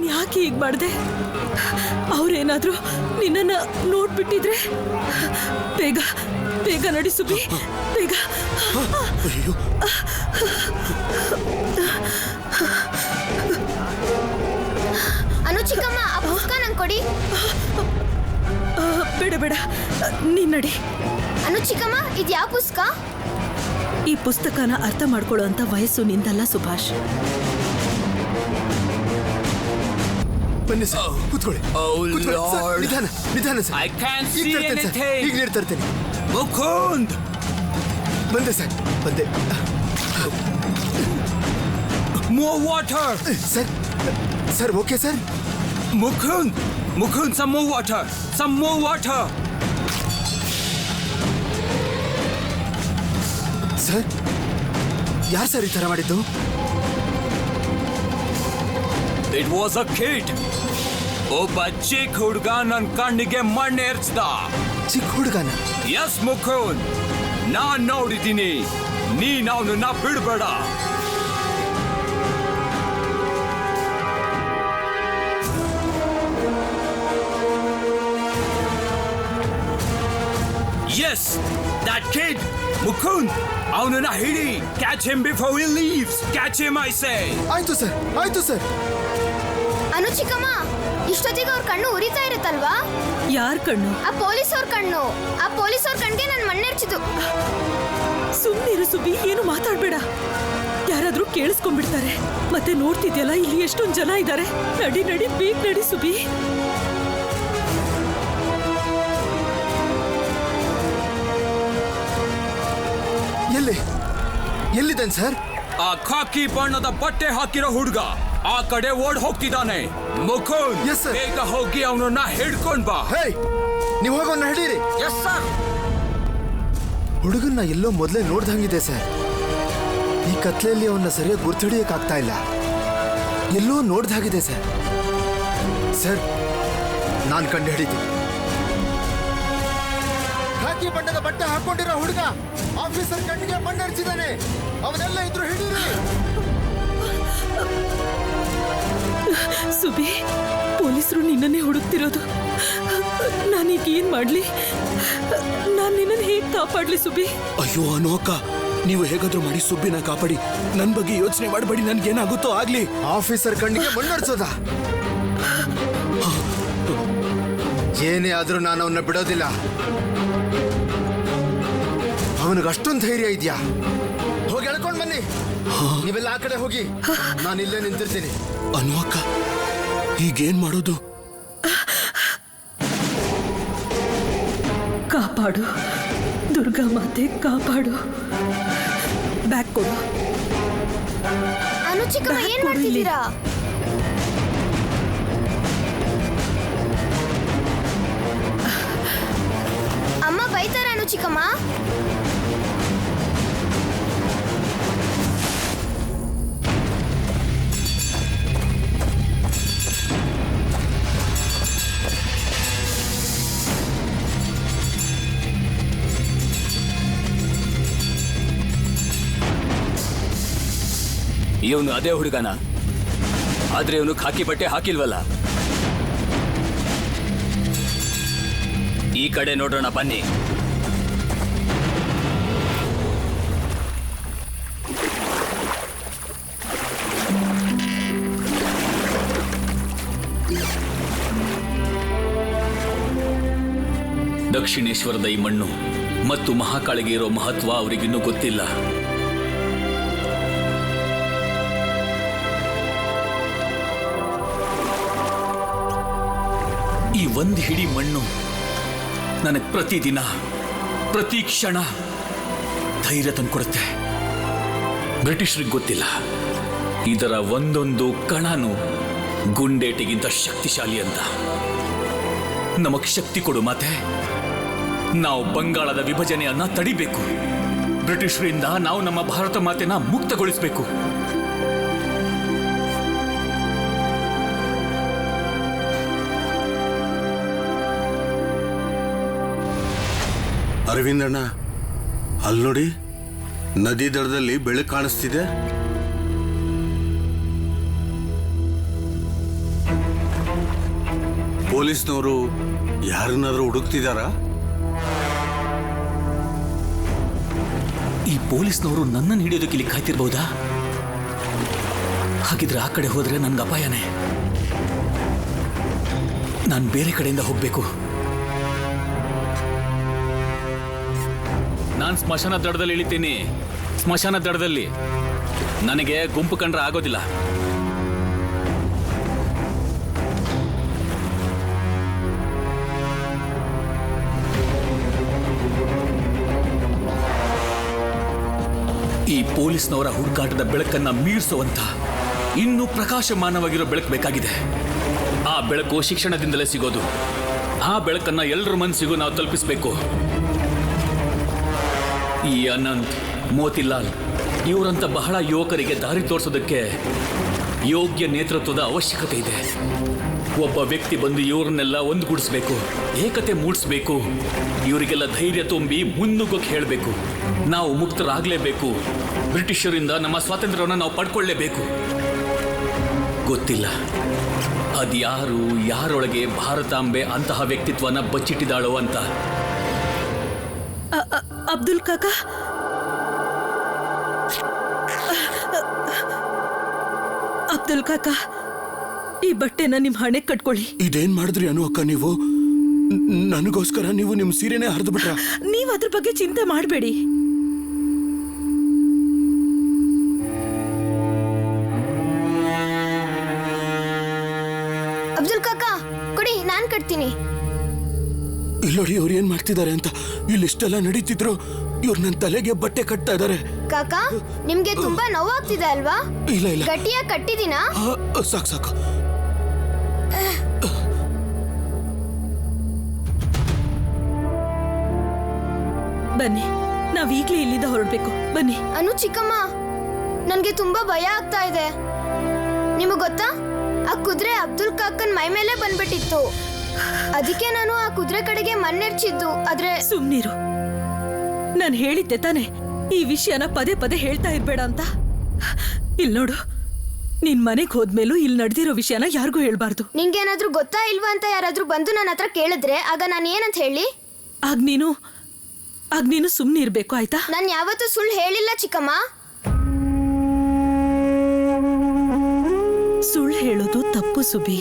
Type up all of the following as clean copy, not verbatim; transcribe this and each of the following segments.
ನೀನ್ ಯಾಕೆ ಹೀಗೆ ಮಾಡಿದೆ? ಅವ್ರೇನಾದ್ರೂ ನಿನ್ನನ್ನ ನೋಡ್ಬಿಟ್ಟಿದ್ರೆ? ಬೇಗ ಬೇಗ ನಡಿ ಸುಬಿ, ಬೇಗ. ಅನು ಚಿಕ್ಕಮ್ಮ, ಆ ಪುಸ್ತಕ ನಂಗೆ ಕೊಡಿ. ಬೇಡ ಬೇಡ, ನೀನ್ ನಡಿ. ಅನು ಚಿಕ್ಕಮ್ಮ, ಇದು ಯಾವ ಪುಸ್ತಕ? ಈ ಪುಸ್ತಕನ ಅರ್ಥ ಮಾಡ್ಕೊಳ್ಳೋ ಅಂತ ವಯಸ್ಸು ನಿಂದಲ್ಲ ಸುಭಾಷ್. ಬನ್ನಿ ಸರ್, ಕೂತ್ಕೊಳ್ಳಿ. ನಿಧಾನ ನಿಧಾನ ಸರ್. ಈಗ ನೀರು ತರ್ತೇನೆ. ಮುಕುಂದ್, ಬಂದೆ ಸರ್, ಬಂದೆ. more water. Sir sir, okay sir. Mukund, some more water. Some more water. Sir, ಯಾರು ಸರ್ ಈ ಥರ ಮಾಡಿದ್ದು? It was a kid. ಒಬ್ಬ ಚಿಕ್ಕ ಹುಡುಗ ನನ್ನ ಕಣ್ಣಿಗೆ ಮಣ್ಣು ಏರ್ಸ್ದ. ಚಿಕ್ಕ ಹುಡುಗನ? ಎಸ್ ಮುಕುಂದ್, ನಾನ್ ನೋಡಿದ್ದೀನಿ. ನೀನ್ ಅವನನ್ನ ಬಿಡ್ಬೇಡ. Yes, that kid, Mukund. ಅವನನ್ನ ಹಿಡಿ. Catch him before he leaves. Catch him, I say. ಆಯ್ತು ಸರ್, ಆಯ್ತು ಸರ್. ಅನು ಚಿಕ್ಕಮ್ಮ, ಇಷ್ಟೊತ್ತಿಗೆ ಅವ್ರ ಕಣ್ಣು ಉರಿತಾ ಇರುತ್ತಲ್ವಾ? ಯಾರ ಕಣ್ಣು? ಆ ಪೊಲೀಸ್ ಅವ್ರ ಕಣ್ಣು. ಆ ಪೊಲೀಸ್ ಅವ್ರ ಕಣ್ಣಿಗೆ ನನ್ ಮಣ್ಣೆರ್ಚಿತು. ಸುಮ್ಮನಿರು ಸುಬಿ, ಏನು ಮಾತಾಡ್ಬೇಡ. ಯಾರಾದ್ರೂ ಕೇಳಿಸ್ಕೊಂಡ್ಬಿಡ್ತಾರೆ. ಮತ್ತೆ ನೋಡ್ತಿದ್ಯಲ್ಲ, ಇಲ್ಲಿ ಎಷ್ಟೊಂದು ಜನ ಇದ್ದಾರೆ. ನಡಿ ನಡಿ, ಬೇಗ ನಡಿ ಸುಬಿ. ಎಲ್ಲಿದ್ದಾನೆ ಸರ್? ಆ ಖಾಕಿ ಬಣ್ಣದ ಬಟ್ಟೆ ಹಾಕಿರೋ ಹುಡುಗ ಆ ಕಡೆ ಓಡ್ ಹೋಗ್ತಿದ್ದಾನೆ. Mukund, Yes, sir. ಬೇಗ ಹೋಗಿ ಅವನನ್ನ ಹಿಡ್ಕೊಂಡ್ ಬಾ. ಹೇ, ನೀವು ಹೋಗೋನ್ನ ಹಿಡೀರಿ. Yes sir. ಹುಡುಗನ್ನ ಎಲ್ಲೋ ಮೊದಲೇ ನೋಡ್ದಂಗಿದೆ ಸರ್. ಈ ಕತ್ಲೆಯಲ್ಲಿ ಅವನ್ನ ಸರಿಯಾಗಿ ಗುರ್ತಿಡಿಯಕ್ಕಾಗ್ತಾ ಇಲ್ಲ. ಎಲ್ಲೋ ನೋಡ್ದಾಗಿದೆ ಸರ್. ಸರ್, ನಾನು ಕಂಡು ಹಿಡಿತೀನಿ. ಖಾಕಿ ಬಣ್ಣದ ಬಟ್ಟೆ ಹಾಕೊಂಡಿರೋ ಹುಡುಗ ಆಫೀಸರ್ ಕಣ್ಣಿಗೆ ಮಣ್ಣರ್ಚಿದ್ದಾನೆ. ಅವನೆಲ್ಲ ಇದ್ರು ಹಿಡೀರಿ. ಸುಬಿ, ಪೊಲೀಸರು ನಿನ್ನನ್ನೇ ಹುಡುಕ್ತಿರೋದು. ನಾನೀಗ ಏನ್ ಮಾಡ್ಲಿ? ನಾನು ನಿನ್ನನ್ನು ಹೇಗೆ ಕಾಪಾಡ್ಲಿ ಸುಬಿ? ಅಯ್ಯೋ ಅನು ಅಕ್ಕ, ನೀವು ಹೇಗಾದ್ರೂ ಮಾಡಿ ಸುಬ್ಬಿನ ಕಾಪಾಡಿ. ನನ್ನ ಬಗ್ಗೆ ಯೋಚನೆ ಮಾಡಬೇಡಿ. ನನ್ಗೇನಾಗುತ್ತೋ ಆಗ್ಲಿ. ಆಫೀಸರ್ ಕಣ್ಣಿಗೆ ಮಣ್ಣರ್ಸೋದ? ಏನೇ ಆದ್ರೂ ನಾನು ಅವನ್ನ ಬಿಡೋದಿಲ್ಲ. ಅವನಿಗೆ ಅಷ್ಟೊಂದು ಧೈರ್ಯ ಇದೆಯಾ? ಹೋಗಿ ಎಳ್ಕೊಂಡ್ ಬನ್ನಿ. ನೀವೆಲ್ಲ ಆ ಕಡೆ ಹೋಗಿ, ನಾನು ಇಲ್ಲೇ ನಿಂತಿರ್ತೀನಿ. ಅನು ಅಕ್ಕ, ಈಗೇನ್ ಮಾಡೋದು? ಕಾಪಾಡು ದುರ್ಗಾ ಮಾತೆ, ಕಾಪಾಡು. ಬ್ಯಾಗ್ ಕೊಡು. ಅನು ಚಿಕ್ಕಮ್ಮ, ಏನ್ ಮಾಡ್ತಿದ್ದೀರಾ? ಅಮ್ಮ ಬೈತಾರ ಅನು ಚಿಕ್ಕಮ್ಮ? ಇವನು ಅದೇ ಹುಡುಗನ, ಆದ್ರೆ ಇವನು ಖಾಕಿ ಬಟ್ಟೆ ಹಾಕಿಲ್ವಲ್ಲ. ಈ ಕಡೆ ನೋಡೋಣ ಬನ್ನಿ. ದಕ್ಷಿಣೇಶ್ವರದ ಈ ಮಣ್ಣು ಮತ್ತು ಮಹಾಕಾಳಿಗೆ ಇರೋ ಮಹತ್ವ ಅವರಿಗಿನ್ನೂ ಗೊತ್ತಿಲ್ಲ. ಈ ಒಂದು ಹಿಡಿ ಮಣ್ಣು ನನಗೆ ಪ್ರತಿದಿನ, ಪ್ರತಿ ಕ್ಷಣ ಧೈರ್ಯ ತಂದುಕೊಡುತ್ತೆ. ಬ್ರಿಟಿಷರಿಗೆ ಗೊತ್ತಿಲ್ಲ ಇದರ ಒಂದೊಂದು ಕಣನು ಗುಂಡೇಟಿಗಿಂತ ಶಕ್ತಿಶಾಲಿ ಅಂತ. ನಮಗ್ ಶಕ್ತಿ ಕೊಡು ಮಾತೆ. ನಾವು ಬಂಗಾಳದ ವಿಭಜನೆಯನ್ನ ತಡಿಬೇಕು. ಬ್ರಿಟಿಷರಿಂದ ನಾವು ನಮ್ಮ ಭಾರತ ಮಾತೆನ ಮುಕ್ತಗೊಳಿಸಬೇಕು. ಅರವಿಂದಣ್ಣ, ಅಲ್ಲಿ ನೋಡಿ, ನದಿ ದಡದಲ್ಲಿ ಬೆಳಕು ಕಾಣಿಸ್ತಿದೆ. ಪೊಲೀಸ್ನವರು ಯಾರನ್ನಾದ್ರೂ ಹುಡುಕ್ತಿದಾರಾ? ಈ ಪೊಲೀಸ್ನವರು ನನ್ನನ್ನು ಹಿಡಿಯೋದಕ್ಕೆ ಇಲ್ಲಿ ಕಾಯ್ತಿರ್ಬಹುದಾ? ಹಾಗಿದ್ರೆ ಆ ಕಡೆ ಹೋದ್ರೆ ನನ್ಗೆ ಅಪಾಯನೇ. ನಾನು ಬೇರೆ ಕಡೆಯಿಂದ ಹೋಗ್ಬೇಕು. ನಾನು ಸ್ಮಶಾನ ದಡದಲ್ಲಿ ಇಳಿತೀನಿ. ಸ್ಮಶಾನ ದಡದಲ್ಲಿ ನನಗೆ ಗುಂಪು ಕಂಡ್ರೆ ಆಗೋದಿಲ್ಲ. ಈ ಪೊಲೀಸ್ನವರ ಹುಡುಕಾಟದ ಬೆಳಕನ್ನ ಮೀರಿಸುವಂತ ಇನ್ನೂ ಪ್ರಕಾಶಮಾನವಾಗಿರೋ ಬೆಳಕು ಬೇಕಾಗಿದೆ. ಆ ಬೆಳಕು ಶಿಕ್ಷಣದಿಂದಲೇ ಸಿಗೋದು. ಆ ಬೆಳಕನ್ನ ಎಲ್ಲರ ಮನಸ್ಸಿಗೂ ನಾವು ತಲುಪಿಸಬೇಕು. ಈ ಅನಂತ್, ಮೋತಿಲಾಲ್ ಇವರಂತ ಬಹಳ ಯುವಕರಿಗೆ ದಾರಿ ತೋರಿಸೋದಕ್ಕೆ ಯೋಗ್ಯ ನೇತೃತ್ವದ ಅವಶ್ಯಕತೆ ಇದೆ. ಒಬ್ಬ ವ್ಯಕ್ತಿ ಬಂದು ಇವರನ್ನೆಲ್ಲ ಒಂದುಗೂಡಿಸ್ಬೇಕು, ಏಕತೆ ಮೂಡಿಸ್ಬೇಕು, ಇವರಿಗೆಲ್ಲ ಧೈರ್ಯ ತುಂಬಿ ಮುನ್ನುಗ್ಗೋಕೆ ಹೇಳಬೇಕು. ನಾವು ಮುಕ್ತರಾಗಲೇಬೇಕು. ಬ್ರಿಟಿಷರಿಂದ ನಮ್ಮ ಸ್ವಾತಂತ್ರ್ಯವನ್ನು ನಾವು ಪಡ್ಕೊಳ್ಳೇಬೇಕು. ಗೊತ್ತಿಲ್ಲ ಅದ್ಯಾರು ಯಾರೊಳಗೆ ಭಾರತಾಂಬೆ ಅಂತಹ ವ್ಯಕ್ತಿತ್ವನ ಬಚ್ಚಿಟ್ಟಿದ್ದಾಳೋ ಅಂತ. ಅಬ್ದುಲ್ ಕಾಕ, ಅಬ್ದುಲ್ ಕಾಕ, ಈ ಬಟ್ಟೆನ ನಿಮ್ ಹಣೆ ಕಟ್ಕೊಳ್ಳಿ. ಇದೇನ್ ಮಾಡಿದ್ರಿ ಅನು ಅಕ್ಕ ನೀವು? ನನಗೋಸ್ಕರ ನೀವು ನಿಮ್ ಸೀರೆನೇ ಹರಿದು ಬಿಟ್ರ? ನೀವ್ ಅದ್ರ ಬಗ್ಗೆ ಚಿಂತೆ ಮಾಡಬೇಡಿ. ಅಬ್ದುಲ್ ಕಾಕ ಕೊಡಿ, ನಾನ್ ಕಟ್ತೀನಿ. ಇಲ್ಲೋಡಿ ಅವ್ರು ಏನ್ ಮಾಡ್ತಿದ್ದಾರೆ ಅಂತ. ಇಲ್ಲಿಷ್ಟೆಲ್ಲ ನಡೀತಿದ್ರು ಇವ್ರು ನನ್ನ ತಲೆಗೆ ಬಟ್ಟೆ ಕಟ್ತಾ ಇದ್ದಾರೆ. ಕಾಕ, ನಿಮ್ಗೆ ತುಂಬಾ ನೋವಾಗ್ತಿದೆ ಅಲ್ವಾ? ಇಲ್ಲ ಇಲ್ಲ, ಗಟ್ಟಿಯಾಗಿ ಕಟ್ಟಿದೀನಾ? ಸಾಕು ಸಾಕು. ಬನ್ನಿ, ನಾವ್ ಈಗ್ಲೇ ಇಲ್ಲಿಂದ ಹೊರಡ್ಬೇಕು. ಬನ್ನಿ. ಅನು ಚಿಕ್ಕಮ್ಮ, ನನ್ಗೆ ತುಂಬಾ ಭಯ ಆಗ್ತಾ ಇದೆ. ನಿಮಗ್ ಗೊತ್ತಾ, ಆ ಕುದುರೆ ಅಬ್ದುಲ್ ಕಾಕನ್ ಮೈ ಮೇಲೆ ಬಂದ್ಬಿಟ್ಟಿತ್ತು. ಅದಕ್ಕೆ ನಾನು ಆ ಕುದುರೆ ಕಡೆಗೆ ಮಣ್ಣೆರ್ಚಿದ್ದು. ಆದ್ರೆ ಸುಮ್ನಿರು. ನಾನು ಹೇಳಿದ್ದೆ ತಾನೆ ಈ ವಿಷಯನ ಪದೇ ಪದೇ ಹೇಳ್ತಾ ಇರ್ಬೇಡ ಅಂತ. ಇಲ್ ನೋಡು, ನಿನ್ ಮನೆಗ್ ಹೋದ್ಮೇಲೂ ಇಲ್ಲಿ ನಡೆದಿರೋ ವಿಷಯನ ಯಾರಿಗೂ ಹೇಳ್ಬಾರ್ದು. ನಿಂಗೇನಾದ್ರೂ ಗೊತ್ತಾ ಇಲ್ವಾ ಅಂತ ಯಾರಾದ್ರೂ ಬಂದು ನನ್ನ ಹತ್ರ ಕೇಳಿದ್ರೆ ಆಗ ನಾನು ಏನಂತ ಹೇಳಿ? ಆಗ ನೀನು ಸುಮ್ನೆ ಇರ್ಬೇಕು, ಆಯ್ತಾ? ನಾನು ಯಾವತ್ತೂ ಸುಳ್ಳು ಹೇಳಿಲ್ಲ ಚಿಕ್ಕಮ್ಮ. ಸುಳ್ಳು ಹೇಳೋದು ತಪ್ಪು ಸುಬಿ.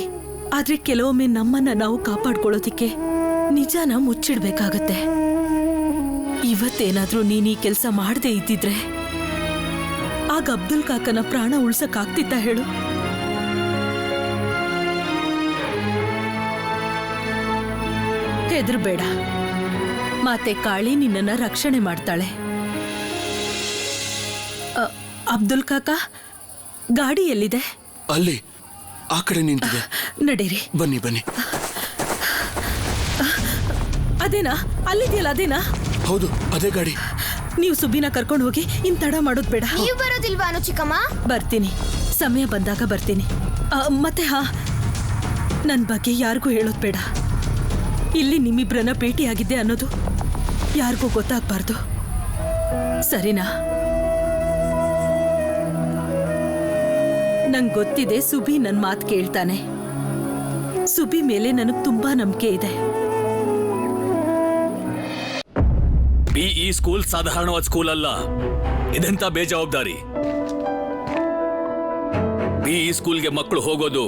ಆದ್ರೆ ಕೆಲವೊಮ್ಮೆ ನಮ್ಮನ್ನ ನಾವು ಕಾಪಾಡ್ಕೊಳ್ಳೋದಿಕ್ಕೆ ನಿಜಾನ ಮುಚ್ಚಿಡ್ಬೇಕಾಗತ್ತೆ. ಇವತ್ತೇನಾದ್ರೂ ನೀನ್ ಈ ಕೆಲಸ ಮಾಡದೇ ಇದ್ದಿದ್ರೆ ಆಗ ಅಬ್ದುಲ್ ಕಾಕನ ಪ್ರಾಣ ಉಳ್ಸಕ್ಕಾಗ್ತಿತ್ತ ಹೇಳು? ಹೆದರ್ಬೇಡ, ಮಾತೆ ಕಾಳಿ ನಿನ್ನನ್ನ ರಕ್ಷಣೆ ಮಾಡ್ತಾಳೆ. ಅಬ್ದುಲ್ ಕಾಕ, ಗಾಡಿ ಎಲ್ಲಿದೆ? ಅಲ್ಲಿ ಆ ಕಡೆ ನಿಂತಿದೆ. ನಡೀರಿ. ಬನ್ನಿ ಬನ್ನಿ. ಅದೇನಾ? ಅಲ್ಲಿದೆಯಲ್ಲ, ಅದೇನಾ? ಹೌದು, ಅದೇ ಗಾಡಿ. ನೀವು ಸುಬ್ಬಿನ ಕರ್ಕೊಂಡು ಹೋಗಿ ಇನ್ ತಡ ಮಾಡೋದ್ ಬೇಡ. ನೀವು ಬರೋದಿಲ್ವಾ ಅನು ಚಿಕ್ಕಮ್ಮ? ಬರ್ತೀನಿ, ಸಮಯ ಬಂದಾಗ ಬರ್ತೀನಿ. ಮತ್ತೆ ನನ್ ಬಗ್ಗೆ ಯಾರಿಗೂ ಹೇಳೋದ್ ಬೇಡ. ಇಲ್ಲಿ ನಿಮ್ಮಿಬ್ರನ್ನ ಭೇಟಿಯಾಗಿದ್ದೆ ಅನ್ನೋದು ಯಾರಿಗೂ ಗೊತ್ತಾಗ್ಬಾರ್ದು, ಸರಿನಾ? ನಂಗೆ ಗೊತ್ತಿದೆ ಸುಬಿ ನನ್ನ ಮಾತು ಕೇಳ್ತಾನೆ. ಸುಬಿ ಮೇಲೆ ನನಗೆ ತುಂಬಾ ನಂಬಿಕೆ ಇದೆ. ಈ ಸ್ಕೂಲ್ ಸಾಧಾರಣವಾದ ಸ್ಕೂಲ್ ಅಲ್ಲ. ಇದೆಂತ ಬೇಜವಾಬ್ದಾರಿ. ಈ ಸ್ಕೂಲ್ಗೆ ಮಕ್ಕಳು ಹೋಗೋದು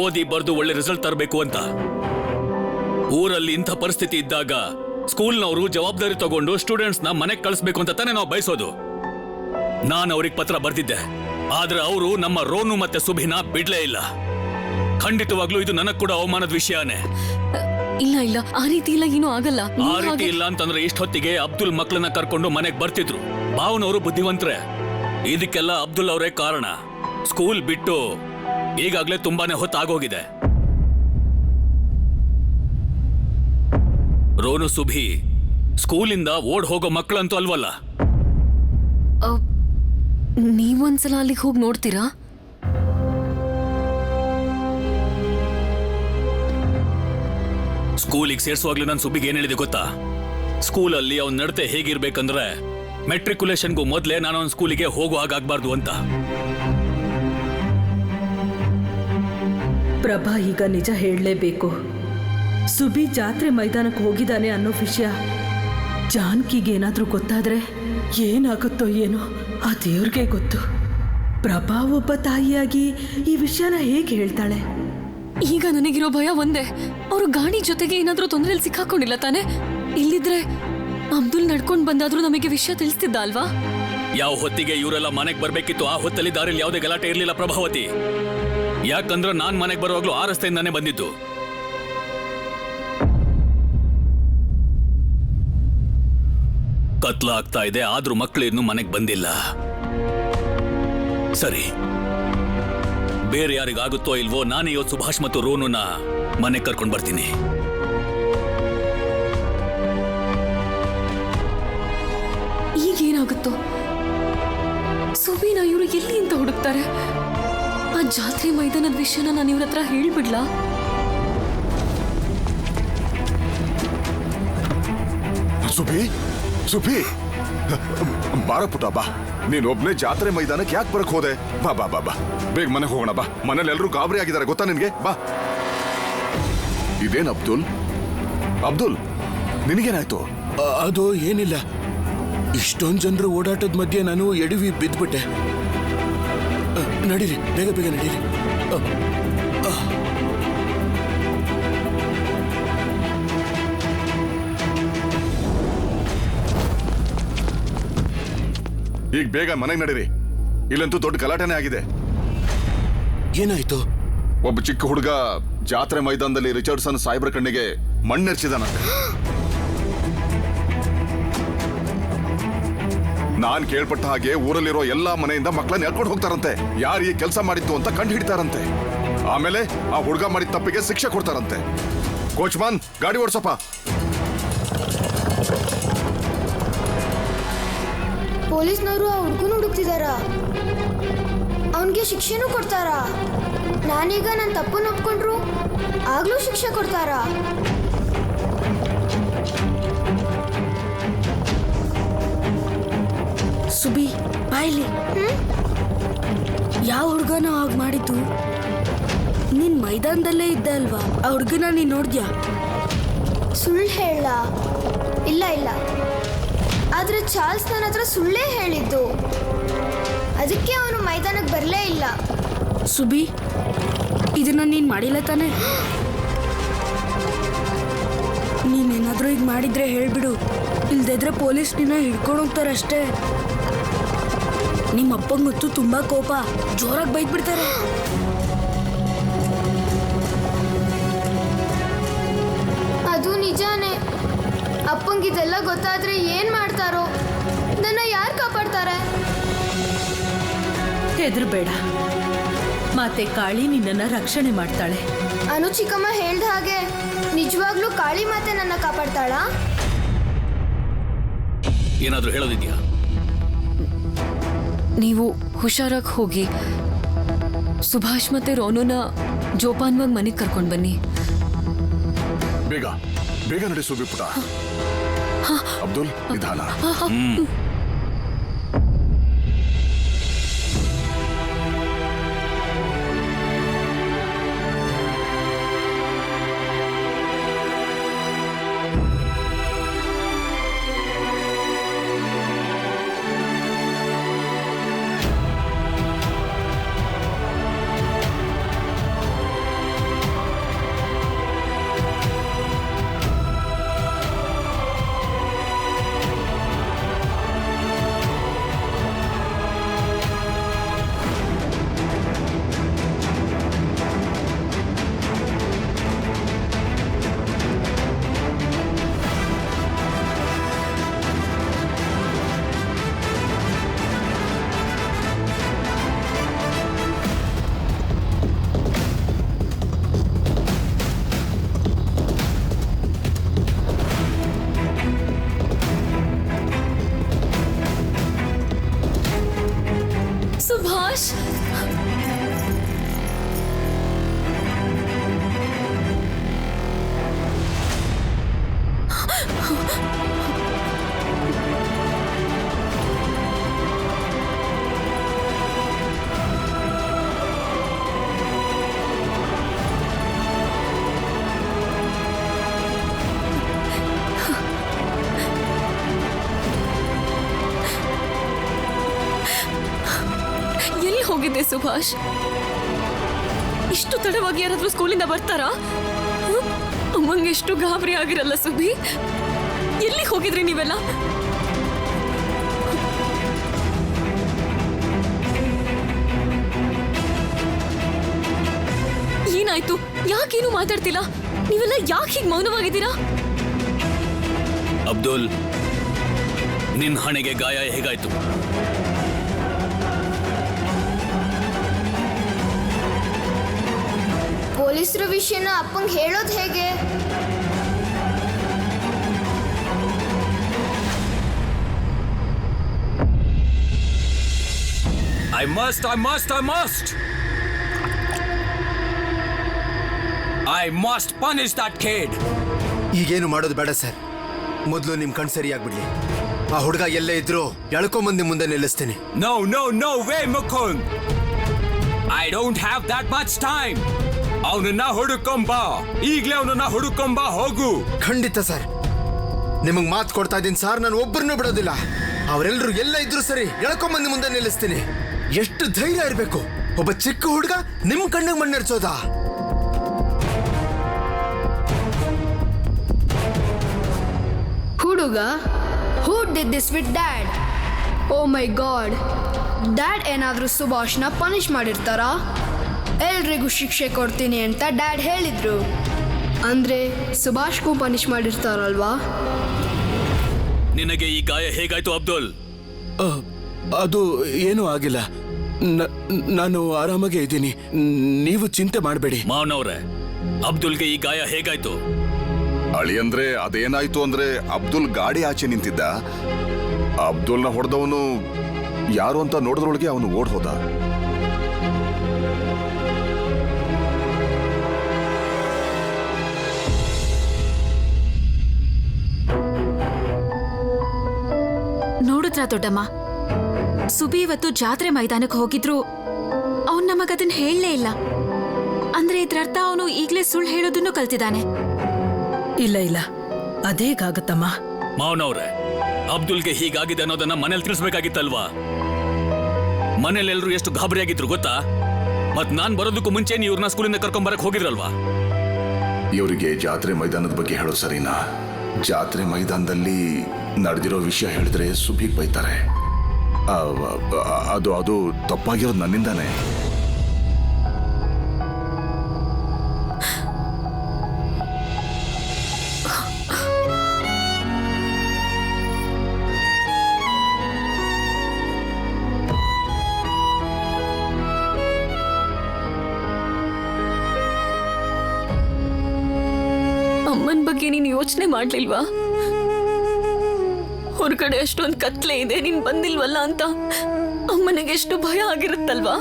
ಓದಿ ಬರ್ದು ಒಳ್ಳೆ ರಿಸಲ್ಟ್ ತರಬೇಕು ಅಂತ. ಊರಲ್ಲಿ ಇಂಥ ಪರಿಸ್ಥಿತಿ ಇದ್ದಾಗ ಸ್ಕೂಲ್ನವರು ಜವಾಬ್ದಾರಿ ತಗೊಂಡು ಸ್ಟೂಡೆಂಟ್ಸ್ನ ಮನೆಗೆ ಕಳಿಸ್ಬೇಕು ಅಂತ ತಾನೇ ನಾವು ಬಯಸೋದು. ನಾನು ಅವ್ರಿಗೆ ಪತ್ರ ಬರ್ತಿದ್ದೆ, ಆದ್ರೆ ಅವರು ನಮ್ಮ ರೋನು ಮತ್ತೆ ಸುಭಿನ ಬಿಡ್ಲೇ ಇಲ್ಲ. ಖಂಡಿತವಾಗ್ಲೂ ಇದು ನನಗ್ ಕೂಡ ಅವಮಾನದ ವಿಷಯನೇ. ಇಲ್ಲ ಇಲ್ಲ, ಆ ರೀತಿ ಇಲ್ಲ, ಏನೂ ಆಗಲ್ಲ. ಆ ರೀತಿ ಇಲ್ಲ ಅಂತಂದ್ರೆ ಇಷ್ಟೊತ್ತಿಗೆ ಅಬ್ದುಲ್ ಮಕ್ಕಳನ್ನ ಕರ್ಕೊಂಡು ಮನೆಗೆ ಬರ್ತಿದ್ರು. ಭಾವನವರು ಬುದ್ಧಿವಂತರೇ. ಇದಕ್ಕೆಲ್ಲ ಅಬ್ದುಲ್ ಅವರೇ ಕಾರಣ. ಸ್ಕೂಲ್ ಬಿಟ್ಟು ಈಗಾಗ್ಲೇ ತುಂಬಾನೇ ಹೊತ್ತಾಗೋಗಿದೆ. ರೋನು ಸುಭಿ ಸ್ಕೂಲಿಂದ ಓಡ್ ಹೋಗೋ ಮಕ್ಕಳಂತೂ ಅಲ್ವಲ್ಲ. ನೀವೊಂದ್ಸಲ ಅಲ್ಲಿಗೆ ಹೋಗಿ ನೋಡ್ತೀರಾ? ಸ್ಕೂಲಿಗೆ ಸೇರಿಸುವಾಗ್ಲೂ ನಾನು ಸುಬ್ಬಿಗೆ ಏನ್ ಹೇಳಿದೆ ಗೊತ್ತಾ? ಸ್ಕೂಲಲ್ಲಿ ಅವ್ನ ನಡತೆ ಹೇಗಿರ್ಬೇಕಂದ್ರೆ ಮೆಟ್ರಿಕ್ಯುಲೇಷನ್ಗೂ ಮೊದಲೇ ನಾನು ಅವ್ನ ಸ್ಕೂಲಿಗೆ ಹೋಗೋ ಹಾಗಾಗ್ಬಾರ್ದು ಅಂತ. ಪ್ರಭಾ ಈಗ ನಿಜ ಹೇಳಲೇಬೇಕು. ಸುಬಿ ಜಾತ್ರೆ ಮೈದಾನಕ್ಕೆ ಹೋಗಿದ್ದಾನೆ ಅನ್ನೋ ವಿಷಯ ಜಾನ್ಕಿಗೆ ಏನಾದ್ರೂ ಗೊತ್ತಾದ್ರೆ ಏನಾಗುತ್ತೋ ಏನೋ ಆ ದೇವ್ರಿಗೆ ಗೊತ್ತು. ಪ್ರಭಾ ಒಬ್ಬ ತಾಯಿಯಾಗಿ ಈ ವಿಷಯನ ಹೇಗೆ ಹೇಳ್ತಾಳೆ? ಈಗ ನನಗಿರೋ ಭಯ ಒಂದೇ, ಅವರು ಗಾಡಿ ಜೊತೆಗೆ ಏನಾದ್ರೂ ತೊಂದರೆಯಲ್ಲಿ ಸಿಕ್ಕಾಕೊಂಡಿಲ್ಲ ತಾನೆ? ಇಲ್ಲಿದ್ರೆ ಅಬ್ದುಲ್ ನಡ್ಕೊಂಡ್ ಬಂದಾದ್ರೂ ನಮಗೆ ವಿಷಯ ತಿಳಿಸ್ತಿದ್ದ ಅಲ್ವಾ? ಯಾವ ಹೊತ್ತಿಗೆ ಇವರೆಲ್ಲ ಮನೆಗೆ ಬರ್ಬೇಕಿತ್ತು ಆ ಹೊತ್ತಲ್ಲಿ ದಾರಿಯಲ್ಲಿ ಯಾವುದೇ ಗಲಾಟೆ ಇರಲಿಲ್ಲ ಪ್ರಭಾವತಿ. ಯಾಕಂದ್ರೆ ನಾನ್ ಮನೆಗೆ ಬರುವಾಗ್ಲೂ ಆ ರಸ್ತೆಯಿಂದಾನೇ ಬಂದಿದ್ದು. ಕತ್ಲ ಆಗ್ತಾ ಇದೆ, ಆದ್ರೂ ಮಕ್ಕಳು ಇನ್ನೂ ಮನೆಗೆ ಬಂದಿಲ್ಲ. ಸರಿ, ಬೇರೆ ಯಾರಿಗಾಗುತ್ತೋ ಇಲ್ವೋ, ನಾನೇ ಇವತ್ತು ಸುಭಾಷ್ ಮತ್ತು ರೋನುನ ಮನೆಗೆ ಕರ್ಕೊಂಡು ಬರ್ತೀನಿ. ಈಗೇನಾಗುತ್ತೋ? ಸುಬೀನ ಇವರು ಎಲ್ಲಿ ಅಂತ ಹುಡುಕ್ತಾರೆ? ಆ ಜಾತ್ರೆ ಮೈದಾನದ ವಿಷಯನ ನಾನು ಇವ್ರ ಹತ್ರ ಹೇಳ್ಬಿಡ್ಲಾ? ಸುಬಿ ಬಾರ ಪುಟ ಬಾ. ನೀನ್ ಒಬ್ನೇ ಜಾತ್ರೆ ಮೈದಾನಕ್ಕೆ ಯಾಕೆ ಬರಕ್ ಹೋದೆ? ಬಾ ಬಾ ಬಾ ಬಾ, ಬೇಗ ಮನೆಗೆ ಹೋಗೋಣ ಬಾ. ಮನೇಲಿ ಎಲ್ಲರೂ ಗಾಬರಿ ಆಗಿದ್ದಾರೆ ಗೊತ್ತಾ ನಿನ್ಗೆ? ಬಾ. ಇದೇನ್ ಅಬ್ದುಲ್ ನಿನಗೇನಾಯ್ತು? ಅದು ಏನಿಲ್ಲ, ಇಷ್ಟೊಂದು ಜನರು ಓಡಾಟದ ಮಧ್ಯೆ ನಾನು ಎಡವಿ ಬಿದ್ದ್ಬಿಟ್ಟೆ. ನಡೀರಿ, ಬೇಗ ಬೇಗ ನಡೀರಿ. ಈಗ ಬೇಗ ಮನೆಗೆ ನಡೀರಿ, ಇಲ್ಲಂತೂ ದೊಡ್ಡ ಗಲಾಟೆನೇ ಆಗಿದೆ. ಏನಾಯ್ತು? ಒಬ್ಬ ಚಿಕ್ಕ ಹುಡುಗ ಜಾತ್ರೆ ಮೈದಾನದಲ್ಲಿ ರಿಚರ್ಡ್ಸನ್ ಸಾಹೇಬ್ರ ಕಣ್ಣಿಗೆ ಮಣ್ಣೆರ್ಚಿದಾನಂತೆ. ನಾನ್ ಕೇಳ್ಪಟ್ಟ ಹಾಗೆ ಊರಲ್ಲಿರೋ ಎಲ್ಲಾ ಮನೆಯಿಂದ ಮಕ್ಕಳನ್ನ ಎಳ್ಕೊಂಡು ಹೋಗ್ತಾರಂತೆ. ಯಾರು ಈ ಕೆಲಸ ಮಾಡಿತ್ತು ಅಂತ ಕಂಡು ಹಿಡಿತಾರಂತೆ. ಆಮೇಲೆ ಆ ಹುಡುಗ ಮಾಡಿದ ತಪ್ಪಿಗೆ ಶಿಕ್ಷೆ ಕೊಡ್ತಾರಂತೆ. ಕೋಚ್ಮಾನ್, ಗಾಡಿ ಓಡ್ಸಪ್ಪ. ಪೊಲೀಸ್ನವರು ಆ ಹುಡುಗನ ಹುಡುಕ್ತಿದಾರ, ಅವನಿಗೆ ಶಿಕ್ಷೆನೂ ಕೊಡ್ತಾರಾ? ನಾನೀಗ ನನ್ನ ತಪ್ಪನ್ನು ಒಪ್ಕೊಂಡ್ರು ಆಗ್ಲೂ ಶಿಕ್ಷೆ ಕೊಡ್ತಾರಾ? ಸುಬಿ ಬಾಯ್ಲಿ, ಯಾವ ಹುಡುಗನ ಹಾಗೆ ಮಾಡಿದ್ದು? ನೀನ್ ಮೈದಾನದಲ್ಲೇ ಇದ್ದ ಅಲ್ವಾ? ಆ ಹುಡುಗನ ನೀನ್ ನೋಡ್ದ್ಯಾ? ಸುಳ್ಳು ಹೇಳ? ಇಲ್ಲ ಇಲ್ಲ, ಆದ್ರೆ ಚಾರ್ಲ್ಸ್ ನನ್ನ ಹತ್ರ ಸುಳ್ಳೇ ಹೇಳಿದ್ದು. ಅದಕ್ಕೆ ಅವನು ಮೈದಾನಕ್ಕೆ ಬರಲೇ ಇಲ್ಲ. ಸುಬಿ, ಇದನ್ನ ನೀನ್ ಮಾಡಿಲ್ಲ ತಾನೆ? ನೀನೇನಾದ್ರೂ ಈಗ ಮಾಡಿದ್ರೆ ಹೇಳ್ಬಿಡು, ಇಲ್ದಿದ್ರೆ ಪೊಲೀಸ್ ನಿನ್ನ ಹಿಡ್ಕೊಂಡು ಹೋಗ್ತಾರೆ ಅಷ್ಟೇ. ನಿಮ್ಮ ಅಪ್ಪಂಗೊತ್ತು ತುಂಬಾ ಕೋಪ, ಜೋರಾಗಿ ಬೈದ್ಬಿಡ್ತಾರೆ. ಅದು ನಿಜಾನೇ. ಅಪ್ಪಂಗಿದೆಲ್ಲ ಗೊತ್ತಾದ್ರೆ ಏನ್ ಮಾಡ್ತಾರೋ? ನನ್ನ ಯಾರು ಕಾಪಾಡ್ತಾರೆ? ಹೆದರ್ಬೇಡ, ಮಾತೆ ಕಾಳಿ ನಿನ್ನನ್ನ ರಕ್ಷಣೆ ಮಾಡ್ತಾಳೆ. ಅನು ಚಿಕ್ಕಮ್ಮ ಹೇಳ್ದ ಹಾಗೆ ನಿಜವಾಗ್ಲೂ ಕಾಳಿ ಮಾತೆ ನನ್ನ ಕಾಪಾಡ್ತಾಳಾ? ಏನಾದ್ರೂ ಹೇಳೋದಿದ್ಯಾ? ನೀವು ಹುಷಾರಾಗಿ ಹೋಗಿ ಸುಭಾಷ್ ಮತ್ತೆ ರೋನುನ ಜೋಪಾನ್ವಾಗಿ ಮನೆಗೆ ಕರ್ಕೊಂಡು ಬನ್ನಿ. ಬೇಗ ಬೇಗ ನಡಿ ಸುಬಿ ಪುಟ. ಅಬ್ದುಲ್, ನಿಧಾನ. ಹೋಗಿದ್ದೆ ಸುಭಾಷ್? ಇಷ್ಟು ತಡವಾಗಿ ಯಾರಾದ್ರೂ ಸ್ಕೂಲಿಂದ ಬರ್ತಾರಾ? ಅಮ್ಮಂಗೆ ಎಷ್ಟು ಗಾಬರಿ ಆಗಿರಲ್ಲ ಸುಬಿ. ಎಲ್ಲಿ ಹೋಗಿದ್ರಿ ನೀವೆಲ್ಲ? ಏನಾಯ್ತು? ಯಾಕೇನು ಮಾತಾಡ್ತಿಲ್ಲ? ನೀವೆಲ್ಲ ಯಾಕೆ ಹೀಗೆ ಮೌನವಾಗಿದ್ದೀರಾ? ಅಬ್ದುಲ್, ನಿನ್ ಹಣೆಗೆ ಗಾಯ ಹೇಗಾಯ್ತು? ಪೊಲೀಸರ ವಿಷಯನ ಅಪ್ಪಂಗೆ ಹೇಳೋದು ಹೇಗೆ? I must punish that kid. ಈಗೇನು ಮಾಡೋದು ಬೇಡ ಸರ್. ಮೊದಲು ನಿಮ್ ಕಣ್ ಸರಿಯಾಗ್ಬಿಡ್ಲಿ. ಆ ಹುಡುಗ ಎಲ್ಲೇ ಇದ್ರು ಎಳ್ಕೊಂಬಂದು ಮುಂದೆ ನಿಲ್ಲಿಸ್ತೀನಿ. No way, Mukund. I don't have that much time. ಅವನನ್ನ ಹುಡುಕೊಂಬ. ಈಗಲೇ ಅವನನ್ನ ಹುಡುಕೊಂಬ, ಹೋಗು. ಖಂಡಿತ ಸರ್. ನಿಮಗ್ ಮಾತು ಕೊಡ್ತಾ ಇದ್ದೀನಿ ಸರ್, ನಾನು ಒಬ್ಬರನ್ನೂ ಬಿಡೋದಿಲ್ಲ. ಅವರೆಲ್ಲರೂ ಎಲ್ಲ ಇದ್ರು ಸರಿ, ಎಳ್ಕೊಂಬಂದು ಮುಂದೆ ನಿಲ್ಲಿಸ್ತೀನಿ. ಎಷ್ಟು ಧೈರ್ಯ ಇರಬೇಕು ಒಬ್ಬ ಚಿಕ್ಕ ಹುಡುಗ ನಿಮ್ ಕಣ್ಣಿಗೆ ಮಣ್ಣೆರ್ಚೋದ? ಹುಡುಗ who did this with dad? Oh my god, dad ಏನಾದರೂ ಸುಭಾಷ್ನ ಪನಿಷ್ ಮಾಡಿರ್ತಾರಾ? ಎಲ್ರಿಗೂ ಶಿಕ್ಷೆ ಕೊಡ್ತೀನಿ ಅಂತ ಡ್ಯಾಡ್ ಹೇಳಿದ್ರು. ಅಂದ್ರೆ ಸುಭಾಷ್ಗೂ ಪನಿಷ್ ಮಾಡಿರ್ತಾರಲ್ವಾ? ನಿನಗೆ ಈ ಗಾಯ ಹೇಗಾಯ್ತು ಅಬ್ದುಲ್? ಅದು ಏನೂ ಆಗಿಲ್ಲ. ನಾನು ಆರಾಮಾಗೇ ಇದ್ದೀನಿ. ನೀವು ಚಿಂತೆ ಮಾಡಬೇಡಿ. ಮಾವನವ್ರೆ, ಅಬ್ದುಲ್ಗೆ ಈ ಗಾಯ ಹೇಗಾಯ್ತು? ಅಳಿಯಂದ್ರೆ ಅದೇನಾಯ್ತು ಅಂದ್ರೆ, ಅಬ್ದುಲ್ ಗಾಡಿ ಆಚೆ ನಿಂತಿದ್ದ. ಅಬ್ದುಲ್ನ ಹೊಡೆದವನು ಯಾರು ಅಂತ ನೋಡಿದ್ರೊಳಗೆ ಅವನು ಓಡ್ ಹೋದ. ನೋಡಿದ್ರಾ ದೊಡ್ಡಮ್ಮ, ಸುಬಿ ಇವತ್ತು ಜಾತ್ರೆ ಮೈದಾನಕ್ಕೆ ಹೋಗಿದ್ರು. ಅವನ್ ನಮಗದನ್ನ ಹೇಳಲೇ ಇಲ್ಲ. ಅಂದ್ರೆ ಇದ್ರರ್ಥ ಅವನು ಈಗ್ಲೇ ಸುಳ್ಳು ಹೇಳೋದನ್ನು ಕಲ್ತಿದ್ದಾನೆ. ಇಲ್ಲ, ಅದೇಗಾಗತ್ತಮ್ಮ. ಮಾವನವ್ರೆ, ಅಬ್ದುಲ್ಗೆ ಹೀಗಾಗಿದೆ ಅನ್ನೋದನ್ನ ಮನೇಲಿ ತಿಳಿಸ್ಬೇಕಾಗಿತ್ತಲ್ವಾ? ಮನೇಲೆಲ್ಲರೂ ಎಷ್ಟು ಗಾಬರಿಯಾಗಿದ್ರು ಗೊತ್ತಾ? ಮತ್ ನಾನ್ ಬರೋದಕ್ಕೂ ಮುಂಚೆ ನೀವು ಇವ್ರನ್ನ ಸ್ಕೂಲಿಂದ ಕರ್ಕೊಂಬರಕ್ ಹೋಗಿದ್ರಲ್ವಾ? ಇವರಿಗೆ ಜಾತ್ರೆ ಮೈದಾನದ ಬಗ್ಗೆ ಹೇಳೋ ಸರಿನಾ? ಜಾತ್ರೆ ಮೈದಾನದಲ್ಲಿ ನಡೆದಿರೋ ವಿಷಯ ಹೇಳಿದ್ರೆ ಸುಬಿಗ್ ಬೈತಾರೆ. ಅದು ತಪ್ಪಾಗಿರೋದು ನನ್ನಿಂದಾನೆ. ಅಮ್ಮನ ಬಗ್ಗೆ ನೀನು ಯೋಚನೆ ಮಾಡ್ಲಿಲ್ವಾ? ಹೊರಗಡೆ ಅಷ್ಟೊಂದು ಕತ್ಲೆ ಇದೆ, ನೀನ್ ಬಂದಿಲ್ವಲ್ಲ ಅಂತ ಅಮ್ಮನಿಗೆ ಎಷ್ಟು ಭಯ ಆಗಿರುತ್ತಲ್ವಾ?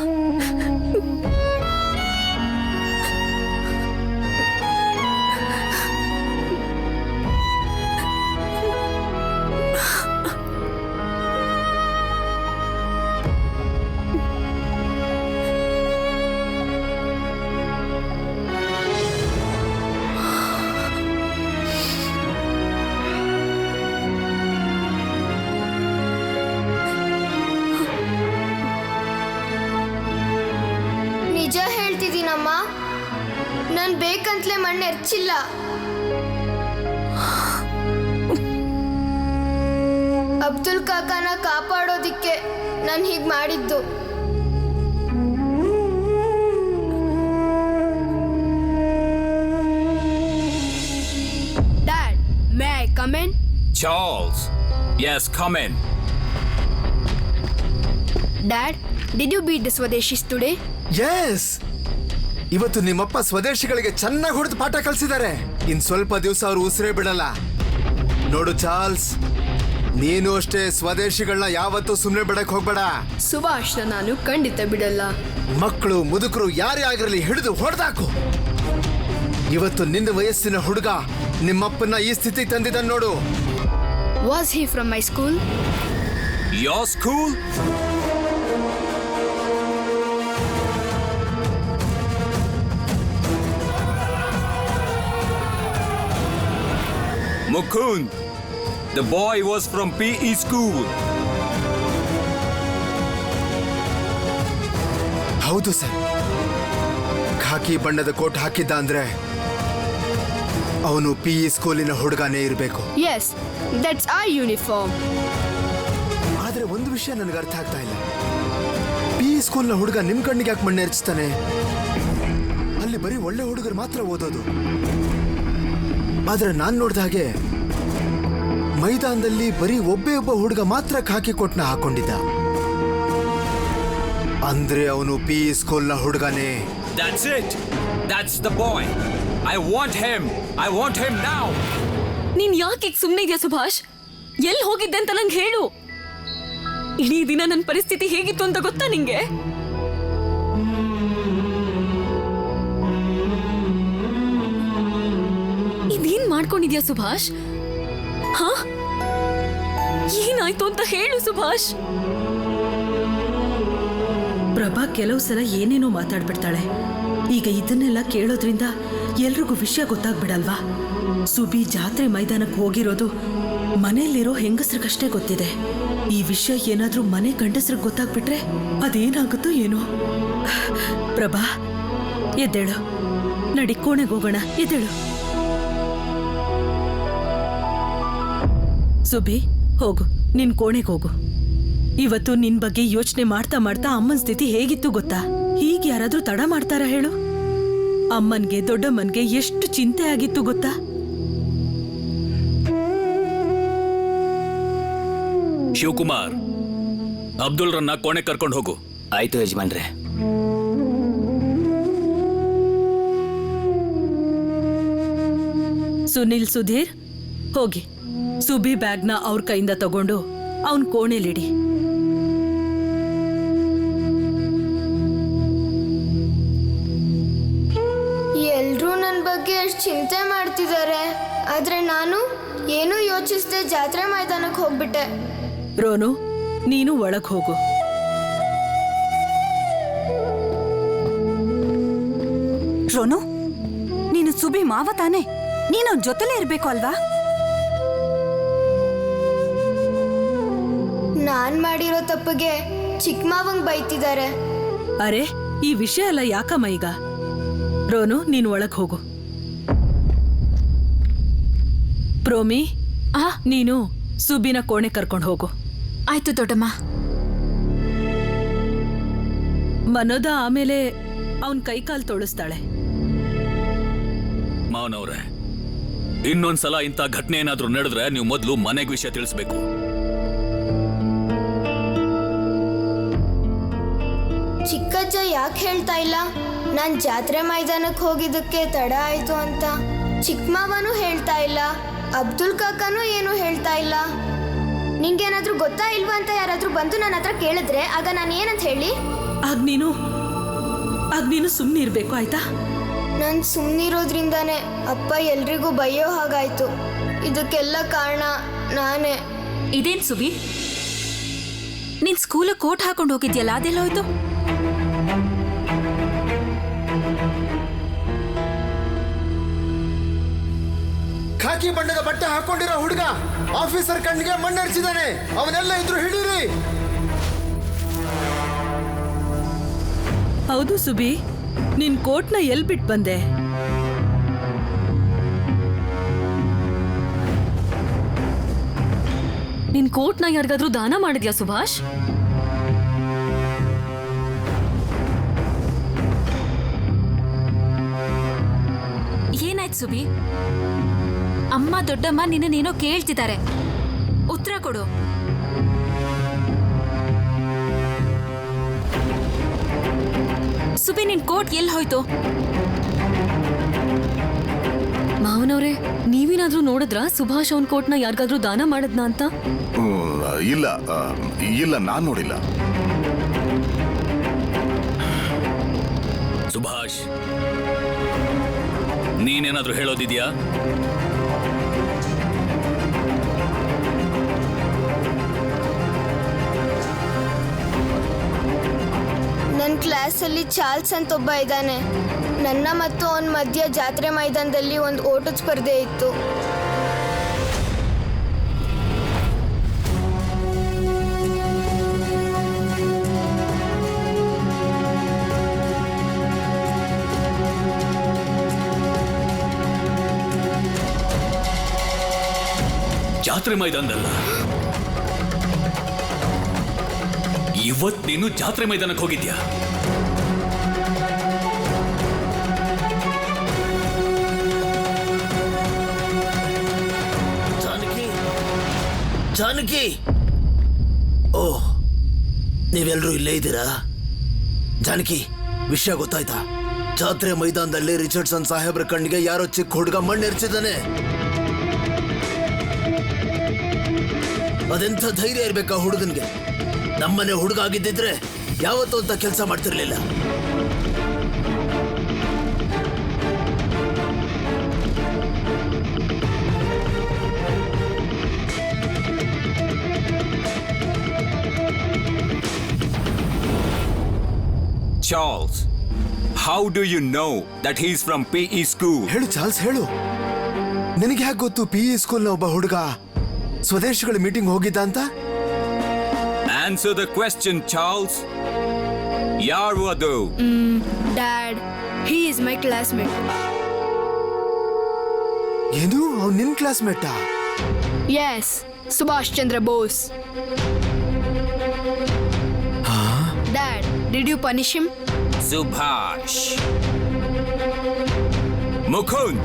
ನಾನ್ ಬೇಕಂತಲೇ ಮಣ್ಣು ಎರ್ಚಿಲ್ಲ. ಅಬ್ದುಲ್ ಕಾಕಾನ ಕಾಪಾಡೋದಿಕ್ಕೆ ನಾನು ಹೀಗೆ ಮಾಡಿದ್ದು. Dad, may I come in? Charles, yes, come in. Dad, did you beat the Swadeshis today? Yes. ಇವತ್ತು ನಿಮ್ಮಪ್ಪ ಸ್ವದೇಶಿಗಳಿಗೆ ಚೆನ್ನಾಗಿ ಹೊಡೆದು ಪಾಠ ಕಲಿಸಿದ್ದಾರೆ. ಇನ್ ಸ್ವಲ್ಪ ದಿವಸ ಅವರು ಉಸಿರೇ ಬಿಡಲ್ಲ. ನೋಡು ಚಾರ್ಲ್ಸ್, ನೀನು ಅಷ್ಟೇ ಸ್ವದೇಶಿಗಳನ್ನ ಯಾವತ್ತೂ ಸುಮ್ಮನೆ ಬಿಡಕ್ ಹೋಗ್ಬೇಡ. ಸುಭಾಷ್ನ ನಾನು ಖಂಡಿತ ಬಿಡಲ್ಲ. ಮಕ್ಕಳು ಮುದುಕರು ಯಾರೇ ಆಗಿರಲಿ ಹಿಡಿದು ಹೊಡೆದಾಕು. ಇವತ್ತು ನಿನ್ನ ವಯಸ್ಸಿನ ಹುಡುಗ ನಿಮ್ಮಪ್ಪನ ಈ ಸ್ಥಿತಿ ತಂದಿದ್ದಾನೆ ನೋಡು. Was he from my school? Your school? Mukund, the boy was from PE school. ಹೌದು ಸರ್, ಖಾಕಿ ಬಣ್ಣದ ಕೋಟ್ ಹಾಕಿದ್ದ ಅಂದ್ರೆ ಅವನು PE ಸ್ಕೂಲಿನ ಹುಡುಗನೇ ಇರಬೇಕು. Yes, that's our uniform. ಆದ್ರೆ ಒಂದು ವಿಷಯ ನನಗೆ ಅರ್ಥ ಆಗ್ತಾ ಇಲ್ಲ. PE ಸ್ಕೂಲ್ನ ಹುಡುಗ ನಿಮ್ ಕಣ್ಣಿಗೆ ಯಾಕೆ ಮಣ್ಣೆರ್ಚ್ತಾನೆ? ಅಲ್ಲಿ ಬರೀ ಒಳ್ಳೆ ಹುಡುಗರು ಮಾತ್ರ ಓದೋದು. ಆದ್ರೆ ನಾನ್ ನೋಡ್ದ ಹಾಗೆ ಮೈದಾನದಲ್ಲಿ ಬರೀ ಒಬ್ಬ ಹುಡುಗ ಮಾತ್ರ ಖಾಕಿ ಕೋಟ್ನ ಹಾಕೊಂಡಿದ್ದ. ಅಂದ್ರೆ ಅವನು PE ಸ್ಕೂಲ್ನ ಹುಡುಗನೇ. That's it. That's the boy. I want him. I want him now. ನೀನ್ ಯಾಕೆ ಸುಮ್ಮನೆ ಇದೆಯಾ ಸುಭಾಷ್? ಎಲ್ಲಿ ಹೋಗಿದ್ದೆ ಅಂತ ನಂಗೆ ಹೇಳು. ಇಡೀ ದಿನ ನನ್ನ ಪರಿಸ್ಥಿತಿ ಹೇಗಿತ್ತು ಅಂತ ಗೊತ್ತಾ ನಿಂಗೆ? ಇದೇನ್ ಮಾಡ್ಕೊಂಡಿದ್ಯಾ ಸುಭಾಷ್? ಹಾ, ಏನಾಯ್ತು ಅಂತ ಹೇಳು ಸುಭಾಷ್. ಪ್ರಭಾ ಕೆಲವು ಸಲ ಏನೇನೋ ಮಾತಾಡ್ಬಿಡ್ತಾಳೆ. ಈಗ ಇದನ್ನೆಲ್ಲ ಕೇಳೋದ್ರಿಂದ ಎಲ್ರಿಗೂ ವಿಷಯ ಗೊತ್ತಾಗ್ಬಿಡಲ್ವಾ? ಸುಬಿ ಜಾತ್ರೆ ಮೈದಾನಕ್ಕೆ ಹೋಗಿರೋದು ಮನೆಯಲ್ಲಿರೋ ಹೆಂಗಸ್ರಿಗಷ್ಟೇ ಗೊತ್ತಿದೆ. ಈ ವಿಷಯ ಏನಾದ್ರೂ ಮನೆ ಗಂಡಸ್ರಿಗೆ ಗೊತ್ತಾಗ್ಬಿಟ್ರೆ ಅದೇನಾಗುತ್ತೋ ಏನೋ. ಪ್ರಭಾ, ಎದ್ದೇಳು, ನಡಿ ಕೋಣೆಗೆ ಹೋಗೋಣ. ಎದ್ದೇಳು. ಸುಬಿ, ಹೋಗು, ನಿನ್ ಕೋಣೆಗೆ ಹೋಗು. ಇವತ್ತು ನಿನ್ ಬಗ್ಗೆ ಯೋಚನೆ ಮಾಡ್ತಾ ಮಾಡ್ತಾ ಅಮ್ಮನ ಸ್ಥಿತಿ ಹೇಗಿತ್ತು ಗೊತ್ತಾ? ಹೀಗೆ ಯಾರಾದ್ರೂ ತಡ ಮಾಡ್ತಾರ ಹೇಳು? ಅಮ್ಮನ್ಗೆ ದೊಡ್ಡಮ್ಮನ್ಗೆ ಎಷ್ಟು ಚಿಂತೆ ಆಗಿತ್ತು ಗೊತ್ತಾ? ಶಿವಕುಮಾರ್, ಅಬ್ದುಲ್ರನ್ನ ಕೋಣೆ ಕರ್ಕೊಂಡು ಹೋಗು. ಆಯ್ತು ಯಜಮಾನ್ರೆ. ಸುನಿಲ್, ಸುಧೀರ್, ಹೋಗಿ ಸುಬಿ ಬ್ಯಾಗ್ನ ಅವ್ರ ಕೈಯಿಂದ ತಗೊಂಡು ಅವನ್ ಕೋಣೆಲಿಡಿ. ಎಲ್ರೂ ನನ್ನ ಬಗ್ಗೆ ಎಷ್ಟು ಚಿಂತೆ ಮಾಡ್ತಿದ್ದಾರೆ, ಆದ್ರೆ ನಾನು ಏನೂ ಯೋಚಿಸದೆ ಜಾತ್ರೆ ಮೈದಾನಕ್ಕೆ ಹೋಗ್ಬಿಟ್ಟೆ. ರೋನು, ನೀನು ಒಳಗ್ ಹೋಗು. ರೋನು, ನೀನು ಸುಬಿ ಮಾವ ತಾನೆ? ನೀನು ಅವ್ನ ಜೊತೆಲೇ ಇರ್ಬೇಕು ಅಲ್ವಾ? ನಾನ್ ಮಾಡಿರೋ ತಪ್ಪಿಗೆ ಚಿಕ್ಕ ಮಾವಂಗ್ ಬೈತಿದ್ದಾರೆ. ಅರೆ, ಈ ವಿಷಯ ಎಲ್ಲ ಯಾಕಮ್ಮ ಈಗ? ರೋನು, ನೀನು ಒಳಗ್ ಹೋಗು. ಪ್ರೋಮಿ, ನೀನು ಸುಬಿನ ಕೋಣೆ ಕರ್ಕೊಂಡು ಹೋಗು. ಆಯ್ತು ದೊಡ್ಡಮ್ಮ. ಮನೋದ ಆಮೇಲೆ ಅವನ್ ಕೈಕಾಲು ತೊಳಸ್ತಾಳೆ. ಮಾವನವ್ರೆ, ಇನ್ನೊಂದ್ಸಲ ಇಂಥ ಘಟನೆ ಏನಾದ್ರೂ ನಡೆದ್ರೆ ನೀವು ಮೊದಲು ಮನೆಗೆ ವಿಷಯ ತಿಳಿಸ್ಬೇಕು. ಚಿಕ್ಕಜ್ಜ ಯಾಕೆ ಹೇಳ್ತಾ ಇಲ್ಲ ನಾನ್ ಜಾತ್ರೆ ಮೈದಾನಕ್ಕೆ ಹೋಗಿದ್ದಕ್ಕೆ ತಡ ಆಯ್ತು ಅಂತ? ಚಿಕ್ಕ ಮಾವನೂ ಹೇಳ್ತಾ ಇಲ್ಲ, ಅಬ್ದುಲ್ ಕಾಕನೂ ಏನು ಹೇಳ್ತಾ ಇಲ್ಲ. ನಿಂಗೇನಾದ್ರೂ ಗೊತ್ತಾ ಇಲ್ವಾ ಅಂತ ಯಾರಾದ್ರೂ ಬಂದು ನನ್ನ ಹತ್ರ ಕೇಳಿದ್ರೆ ಆಗ ನಾನು ಏನಂತ ಹೇಳಿ? ಆಗ ನೀನು ಸುಮ್ಮನೆ ಇರ್ಬೇಕು, ಆಯ್ತಾ? ನಾನು ಸುಮ್ಮನಿರೋದ್ರಿಂದಾನೇ ಅಪ್ಪ ಎಲ್ರಿಗೂ ಬೈಯೋ ಹಾಗಾಯ್ತು. ಇದಕ್ಕೆಲ್ಲ ಕಾರಣ ನಾನೇ. ಇದೇನ್ ಸುಬಿ, ನೀನ್ ಸ್ಕೂಲ್ ಕೋಟ್ ಹಾಕೊಂಡು ಹೋಗಿದ್ಯಲ್ಲ, ಅದೆಲ್ಲ ಹೋಯ್ತು? ಖಾಕಿ ಬಣ್ಣದ ಬಟ್ಟೆ ಹಾಕೊಂಡಿರೋ ಹುಡುಗ ಆಫೀಸರ್ ಕಣ್ಣಿಗೆ ಮಣ್ಣೆರ್ಚಿದಾನೆ. ಅವನೆಲ್ಲ ಇದ್ರು ಹಿಡೀರಿ. ಹೌದು ಸುಬಿ, ನಿನ್ ಕೋಟ್ನ ಎಲ್ ಬಿಟ್ ಬಂದೆ? ನಿನ್ ಕೋಟ್ನ ಯಾರಿಗಾದ್ರೂ ದಾನ ಮಾಡಿದ್ಯಾ ಸುಭಾಷ್? ಏನಾಯ್ತು ಸುಬಿ? ಅಮ್ಮ ದೊಡ್ಡಮ್ಮ ನಿನ್ನೇನೋ ಕೇಳ್ತಿದ್ದಾರೆ, ಉತ್ತರ ಕೊಡು. ಸುಬಿ, ನಿನ್ ಕೋಟ್ ಎಲ್ಲಿ ಹೋಯ್ತು? ಮಾವನವ್ರೆ, ನೀವೇನಾದ್ರೂ ನೋಡಿದ್ರಾ ಸುಭಾಷ್ ಅವನ್ ಕೋಟ್ನ ಯಾರಿಗಾದ್ರೂ ದಾನ ಮಾಡದ್ನಾ ಅಂತ? ಇಲ್ಲ, ನಾನ್ ನೋಡಿಲ್ಲ. ಸುಭಾಷ್, ನೀನೇನಾದ್ರೂ ಹೇಳೋದಿದ್ಯಾ? ನನ್ನ ಕ್ಲಾಸಲ್ಲಿ ಚಾರ್ಲ್ಸ್ ಅಂತ ಒಬ್ಬ ಇದ್ದಾನೆ. ನನ್ನ ಮತ್ತು ಅವನ ಮಧ್ಯ ಜಾತ್ರೆ ಮೈದಾನದಲ್ಲಿ ಒಂದು ಓಟದ ಸ್ಪರ್ಧೆ ಇತ್ತು. ಜಾತ್ರೆ ಮೈದಾನದಲ್ಲ. ಇವತ್ ನೀನು ಜಾತ್ರೆ ಮೈದಾನಕ್ಕೆ ಹೋಗಿದ್ಯಾ? ಜಾನಕಿ, ಓಹ್, ನೀವೆಲ್ಲರೂ ಇಲ್ಲೇ ಇದ್ದೀರಾ? ಜಾನಕಿ, ವಿಷಯ ಗೊತ್ತಾಯ್ತಾ? ಜಾತ್ರೆ ಮೈದಾನದಲ್ಲಿ ರಿಚರ್ಡ್ಸನ್ ಸಾಹೇಬ್ರ ಕಣ್ಣಿಗೆ ಯಾರೋ ಚಿಕ್ಕ ಹುಡುಗ ಮಣ್ಣೆರ್ಚಿದ್ದಾನೆ. ಅದೆಂಥ ಧೈರ್ಯ ಇರ್ಬೇಕಾ ಹುಡುಗನ್ಗೆ? ನಮ್ಮನೆ ಹುಡುಗ ಆಗಿದ್ದಿದ್ರೆ ಯಾವತ್ತೂ ಅಂತ ಕೆಲಸ ಮಾಡ್ತಿರ್ಲಿಲ್ಲ. Charles, how do you know that he's from PE school? ಹೇಳು ಚಾರ್ಲ್ಸ್, ಹೇಳು. ನಿನಗೆ ಯಾಕೆ ಗೊತ್ತು PE ಸ್ಕೂಲ್ನ ಒಬ್ಬ ಹುಡುಗ ಸ್ವದೇಶಿಗಳ ಮೀಟಿಂಗ್ ಹೋಗಿದ್ದ ಅಂತ? Answer the question, Charles. ಯಾರು ಅದು? Dad, he is my classmate. ಏನು, ಅವ್ನು ನಿನ್ ಕ್ಲಾಸ್ಮೇಟಾ? Yes, Subhash Chandra Bose. Dad, did you punish him? Subhash. Mukund,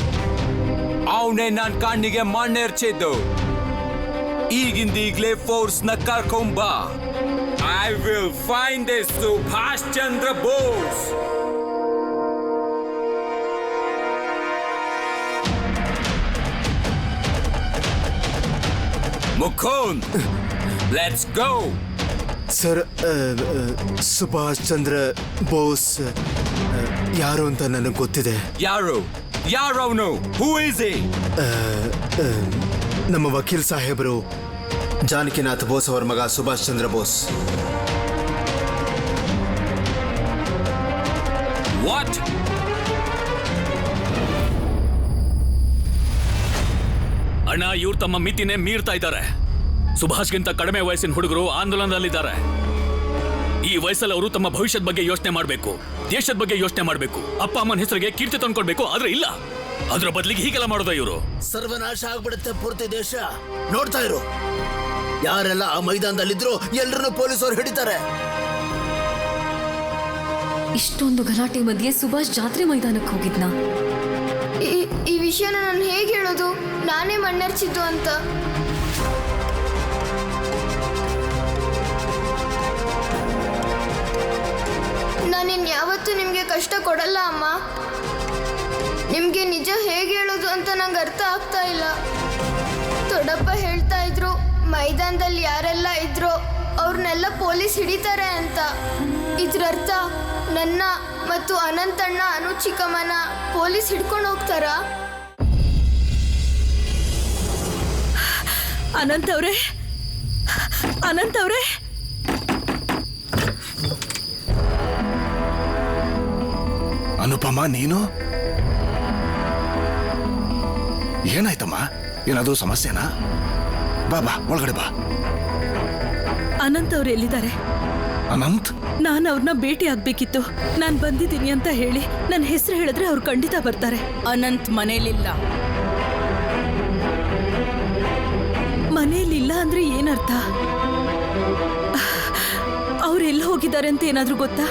ಅವನೇ ನನ್ನ ಕಣ್ಣಿಗೆ ಮಣ್ಣೆರ್ಚಿದ್ದು. ಈಗಿಂದೀಗ್ಲೇ ಫೋರ್ಸ್ ನ ಕರ್ಕೊಂಬ. I will find this Subhash Chandra Bose. Mukund, let's go. Sir, Subhash Chandra Bose ಯಾರು ಅಂತ ನನಗೆ ಗೊತ್ತಿದೆ. ಯಾರು? ಯಾರವನು? Who is he? ನಮ್ಮ ವಕೀಲ್ ಸಾಹೇಬರು ಜಾನಕಿನಾಥ್ ಬೋಸ್ ಅವರ ಮಗ ಸುಭಾಷ್ ಚಂದ್ರ ಬೋಸ್. ವಾಟ್? ಅಣ್ಣ, ಇವ್ರು ತಮ್ಮ ಮಿತಿನೇ ಮೀರ್ತಾ ಇದ್ದಾರೆ. ಸುಭಾಷ್ಗಿಂತ ಕಡಿಮೆ ವಯಸ್ಸಿನ ಹುಡುಗರು ಆಂದೋಲನದಲ್ಲಿದ್ದಾರೆ. ಈ ವಯಸ್ಸಲ್ಲಿ ಅವರು ತಮ್ಮ ಭವಿಷ್ಯದ ಬಗ್ಗೆ ಯೋಚನೆ ಮಾಡಬೇಕು, ದೇಶದ ಬಗ್ಗೆ ಯೋಚನೆ ಮಾಡಬೇಕು, ಅಪ್ಪ ಅಮ್ಮನ ಹೆಸರಿಗೆ ಕೀರ್ತಿ ತಂದ್ಕೊಳ್ಬೇಕು. ಆದ್ರೆ ಇಲ್ಲ, ಅದ್ರ ಬದಲಿಗೆ ಹೀಗೆಲ್ಲ ಮಾಡೋದ ಇವರು. ಸರ್ವನಾಶ ಆಗ್ಬಿಡುತ್ತೆ ಪೂರ್ತಿ ದೇಶ. ನೋಡ್ತಾ ಇರು, ಯಾರೆಲ್ಲ ಆ ಮೈದಾನದಲ್ಲಿದ್ರು ಎಲ್ರನ್ನೂ ಪೊಲೀಸರು ಹಿಡಿತಾರೆ. ಇಷ್ಟೊಂದು ಗಲಾಟೆ ಮಧ್ಯೆ ಸುಭಾಷ್ ಜಾತ್ರೆ ಮೈದಾನಕ್ಕೆ ಹೋಗಿದ್ನಾ? ಈ ವಿಷಯನ ನಾನು ಹೇಗೆ ಹೇಳೋದು? ನಾನೇ ಮಣ್ಣೆರ್ಚಿದ್ದು ಅಂತ. ನಾನಿನ್ ಯಾವತ್ತೂ ನಿಮಗೆ ಕಷ್ಟ ಕೊಡಲ್ಲ ಅಮ್ಮ. ನಿಮಗೆ ನಿಜ ಹೇಗೆ ಹೇಳೋದು ಅಂತ ನಂಗೆ ಅರ್ಥ ಆಗ್ತಾ ಇಲ್ಲ. ದೊಡ್ಡಪ್ಪ ಹೇಳ್ತಾ ಇದ್ರು ಮೈದಾನದಲ್ಲಿ ಯಾರೆಲ್ಲ ಇದ್ರೋ ಅವ್ರನ್ನೆಲ್ಲ ಪೊಲೀಸ್ ಹಿಡಿತಾರೆ ಅಂತ. ಇದ್ರರ್ಥ ನನ್ನ ಮತ್ತು ಅನಂತಣ್ಣ, ಅನು ಚಿಕ್ಕಮ್ಮನ ಪೊಲೀಸ್ ಹಿಡ್ಕೊಂಡು ಹೋಗ್ತಾರಾ? ಅನಂತ್ ಅವರೇ, ಅನಂತ್ ಅವರೇ, ಅನುಪಮ, ನೀನು ಏನಾಯ್ತಮ್ಮ? ಏನಾದ್ರೂ ಸಮಸ್ಯೆನಾ? ಬಾ ಬಾ, ಒಳಗಡೆ ಬಾ. ಅನಂತ್ ಅವ್ರು ಎಲ್ಲಿದ್ದಾರೆ? ಅನಂತ್? ನಾನು ಅವ್ರನ್ನ ಭೇಟಿ ಆಗ್ಬೇಕಿತ್ತು. ನಾನು ಬಂದಿದ್ದೀನಿ ಅಂತ ಹೇಳಿ ನನ್ನ ಹೆಸರು ಹೇಳಿದ್ರೆ ಅವ್ರು ಖಂಡಿತ ಬರ್ತಾರೆ. ಅನಂತ್ ಮನೇಲಿಲ್ಲ. ಮನೆಯಲ್ಲಿಲ್ಲ ಅಂದ್ರೆ ಏನರ್ಥ? ಅವ್ರು ಎಲ್ಲಿ ಹೋಗಿದ್ದಾರೆ ಅಂತ ಏನಾದ್ರೂ ಗೊತ್ತಾ?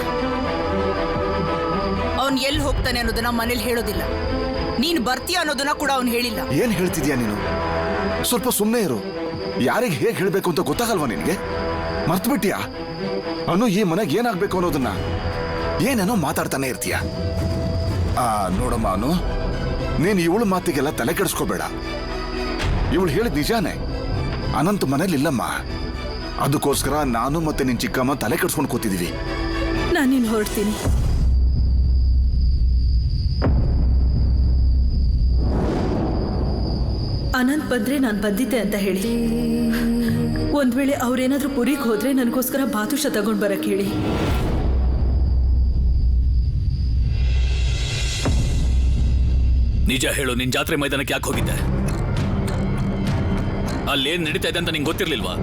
ಅವನ್ ಎಲ್ಲಿ ಹೋಗ್ತಾನೆ ಅನ್ನೋದನ್ನ ಮನೇಲಿ ಹೇಳೋದಿಲ್ಲ. ನೀನ್ ಬರ್ತೀಯ ಅನ್ನೋದನ್ನ ಕೂಡ ಅವ್ನು ಹೇಳಿಲ್ಲ. ಏನ್ ಹೇಳ್ತಿದ್ಯಾ ನೀನು? ಸ್ವಲ್ಪ ಸುಮ್ಮನೆ ಇರು. ಯಾರಿಗೆ ಹೇಗೆ ಹೇಳ್ಬೇಕು ಅಂತ ಗೊತ್ತಾಗಲ್ವಾ ನಿನ್ಗೆ? ಮರ್ತು ಬಿಟ್ಟಿಯಾ? ಅವನು ಈ ಮನೆಗೆ ಏನಾಗ್ಬೇಕು ಅನ್ನೋದನ್ನ ಏನೇನೋ ಮಾತಾಡ್ತಾನೆ ಇರ್ತೀಯ. ನೋಡಮ್ಮ, ಅನು, ನೀನು ಇವಳು ಮಾತಿಗೆಲ್ಲ ತಲೆ ಕೆಡಿಸ್ಕೋಬೇಡ. ಇವಳು ಹೇಳಿದ ನಿಜಾನೇ. ಅನಂತ್ ಮನೇಲಿಲ್ಲಮ್ಮ. ಅದಕ್ಕೋಸ್ಕರ ನಾನು ಮತ್ತೆ ನಿನ್ ಚಿಕ್ಕಮ್ಮ ತಲೆ ಕೆಡಿಸ್ಕೊಂಡು ಕೂತಿದೀವಿ. ನಾನಿನ್ ಹೊರಡ್ತೀನಿ. ಅನಂತ್ ಬಂದ್ರೆ ನಾನು ಬಂದಿದ್ದೆ ಅಂತ ಹೇಳಿ. ಒಂದ್ ವೇಳೆ ಅವ್ರೇನಾದ್ರೂ ಪುರಿಗೆ ಹೋದ್ರೆ ನನಗೋಸ್ಕರ ಬಾದುಷ ತಗೊಂಡ್ ಬರಕ್ ಹೇಳಿ. ನಿಜ ಹೇಳು, ನಿನ್ ಜಾತ್ರೆ ಮೈದಾನಕ್ಕೆ ಯಾಕೆ ಹೋಗಿದ್ದೆ? ಅಲ್ಲೇನ್ ನಡೀತಾ ಇದೆ ಅಂತ ನಿಂಗೆ ಗೊತ್ತಿರ್ಲಿಲ್ವಾ?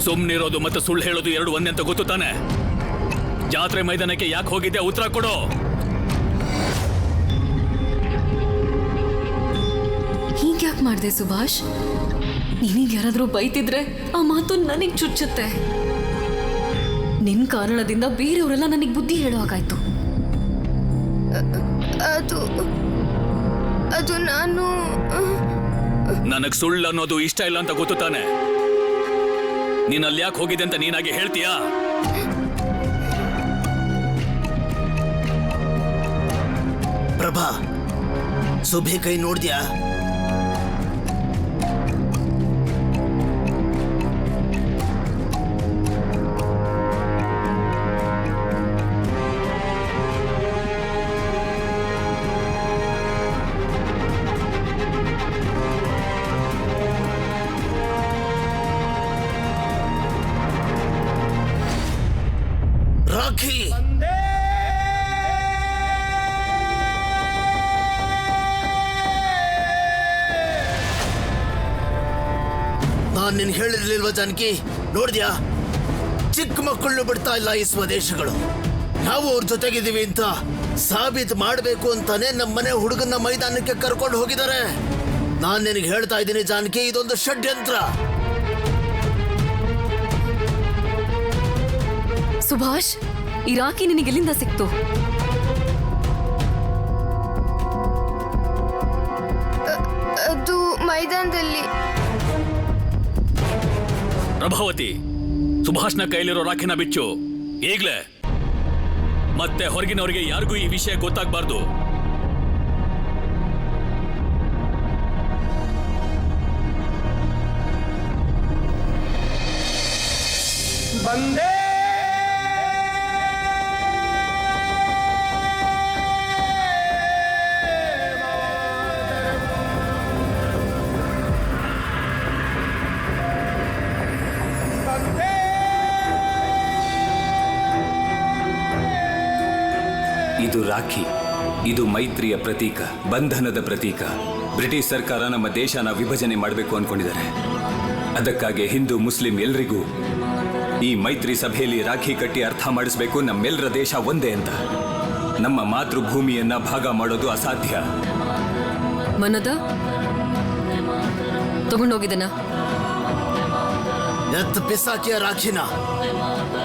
ಸುಮ್ನಿರೋದು ಮತ್ತೆ ಸುಳ್ಳು ಹೇಳೋದು ಎರಡು ಒಂದೇ ಅಂತ ಗೊತ್ತು ತಾನೆ? ಜಾತ್ರೆ ಮೈದಾನಕ್ಕೆ ಯಾಕೆ ಹೋಗಿದ್ದೆ? ಉತ್ತರ ಕೊಡು. ಹೀಗ್ಯಾಕೆ ಮಾಡಿದೆ ಸುಭಾಷ್? ನಿನಗೆ ಯಾರಾದರೂ ಬೈತಿದ್ರೆ ಆ ಮಾತು ನನಗೆ ಚುಚ್ಚುತ್ತೆ. ನಿನ್ನ ಕಾರಣದಿಂದ ಬೇರೆಯವರೆಲ್ಲ ನನಗೆ ಬುದ್ಧಿ ಹೇಳೋ ಹಾಗಾಯ್ತು. ಅದು ನಾನು ನನಗ್ ಸುಳ್ಳು ಅನ್ನೋದು ಇಷ್ಟ ಇಲ್ಲ ಅಂತ ಗೊತ್ತು ತಾನೆ. ನೀನ್ ಅಲ್ಲಿ ಯಾಕೆ ಹೋಗಿದೆ ಅಂತ ನೀನಾಗಿ ಹೇಳ್ತೀಯಾ? ಪ್ರಭಾ, ಸುಭಿ ಕೈ ನೋಡ್ದ್ಯಾ? ರಾಖಿ, ನಾನ್ ನಿನ್ ಹೇಳಿರ್ಲಿಲ್ವಾ ಜಾನಕಿ? ನೋಡ್ದ್ಯಾ, ಚಿಕ್ಕ ಮಕ್ಕಳನ್ನು ಬಿಡ್ತಾ ಇಲ್ಲ ಈ ಸ್ವದೇಶಗಳು. ನಾವು ಅವ್ರ ಜೊತೆಗಿದ್ದೀವಿ ಅಂತ ಸಾಬೀತು ಮಾಡಬೇಕು ಅಂತಾನೆ ನಮ್ಮನೆ ಹುಡುಗನ ಮೈದಾನಕ್ಕೆ ಕರ್ಕೊಂಡು ಹೋಗಿದ್ದಾರೆ. ನಾನ್ ನಿನಗೆ ಹೇಳ್ತಾ ಇದ್ದೀನಿ ಜಾನಕಿ, ಇದೊಂದು ಷಡ್ಯಂತ್ರ. ಸುಭಾಷ್, ಈ ರಾಖಿ ನಿನಗೆ ಎಲ್ಲಿಂದ ಸಿಕ್ತು? ಅದು ಮೈದಾನದಲ್ಲಿ. ಪ್ರಭಾವತಿ, ಸುಭಾಷ್ನ ಕೈಲಿರೋ ರಾಖಿನ ಬಿಚ್ಚು ಈಗ್ಲೇ. ಮತ್ತೆ ಹೊರಗಿನವರಿಗೆ ಯಾರಿಗೂ ಈ ವಿಷಯ ಗೊತ್ತಾಗಬಾರ್ದು. ಬಂದೇ ಇದು ರಾಖಿ. ಇದು ಮೈತ್ರಿಯ ಪ್ರತೀಕ, ಬಂಧನದ ಪ್ರತೀಕ. ಬ್ರಿಟಿಷ್ ಸರ್ಕಾರ ನಮ್ಮ ದೇಶನ ವಿಭಜನೆ ಮಾಡಬೇಕು ಅನ್ಕೊಂಡಿದ್ದಾರೆ. ಅದಕ್ಕಾಗಿ ಹಿಂದೂ ಮುಸ್ಲಿಂ ಎಲ್ರಿಗೂ ಈ ಮೈತ್ರಿ ಸಭೆಯಲ್ಲಿ ರಾಖಿ ಕಟ್ಟಿ ಅರ್ಥ ಮಾಡಿಸ್ಬೇಕು, ನಮ್ಮೆಲ್ಲರ ದೇಶ ಒಂದೇ ಅಂತ. ನಮ್ಮ ಮಾತೃಭೂಮಿಯನ್ನ ಭಾಗ ಮಾಡೋದು ಅಸಾಧ್ಯ. ಮನದ ತಗೊಂಡೋಗಿದನ ಎತ್ತು ಪಿಸಾಕಿಯ ರಾಖಿನ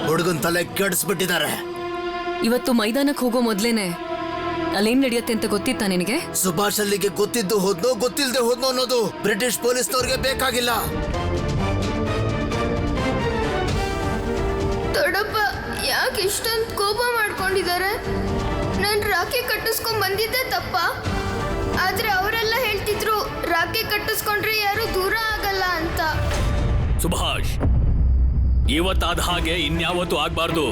ಹುಡುಗನ್ ತಲೆ ಕೆಡಿಸ್ಬಿಟ್ಟಿದ್ದಾರೆ. ಇವತ್ತು ಮೈದಾನಕ್ಕೆ ಹೋಗೋ ಮೊದ್ಲೇನೆ ಅಲ್ಲೇನ್ ನಡೆಯುತ್ತೆ ಅಂತ ಗೊತ್ತಿತ್ತಾ ನಿನಗೆ? ಸುಭಾಷ್ ಅಲ್ಲಿಗೆ ಗೊತ್ತಿದ್ದು ಹೋದ್ನೋ ಗೊತ್ತಿಲ್ಲದೆ ಹೋದ್ನೋ ಅನ್ನೋದು ಬ್ರಿಟಿಷ್ ಪೊಲೀಸ್ನವ್ರಿಗೆ ಬೇಕಾಗಿಲ್ಲ. ದೊಡ್ಡಪ್ಪ ಯಾಕೆ ಇಷ್ಟೊಂದು ಕೋಪ ಮಾಡ್ಕೊಂಡಿದ್ದಾರೆ? ನಾನು ರಾಖಿ ಕಟ್ಟಿಸ್ಕೊಂಡ್ ಬಂದಿದ್ದೆ ತಪ್ಪ. ಆದ್ರೆ ಅವರೆಲ್ಲ ಹೇಳ್ತಿದ್ರು ರಾಖಿ ಕಟ್ಟಿಸ್ಕೊಂಡ್ರೆ ಯಾರು ದೂರ ಆಗಲ್ಲ ಅಂತ. ಸುಭಾಷ್, ಇವತ್ತಾದ ಹಾಗೆ ಇನ್ಯಾವತ್ತೂ ಆಗ್ಬಾರ್ದು.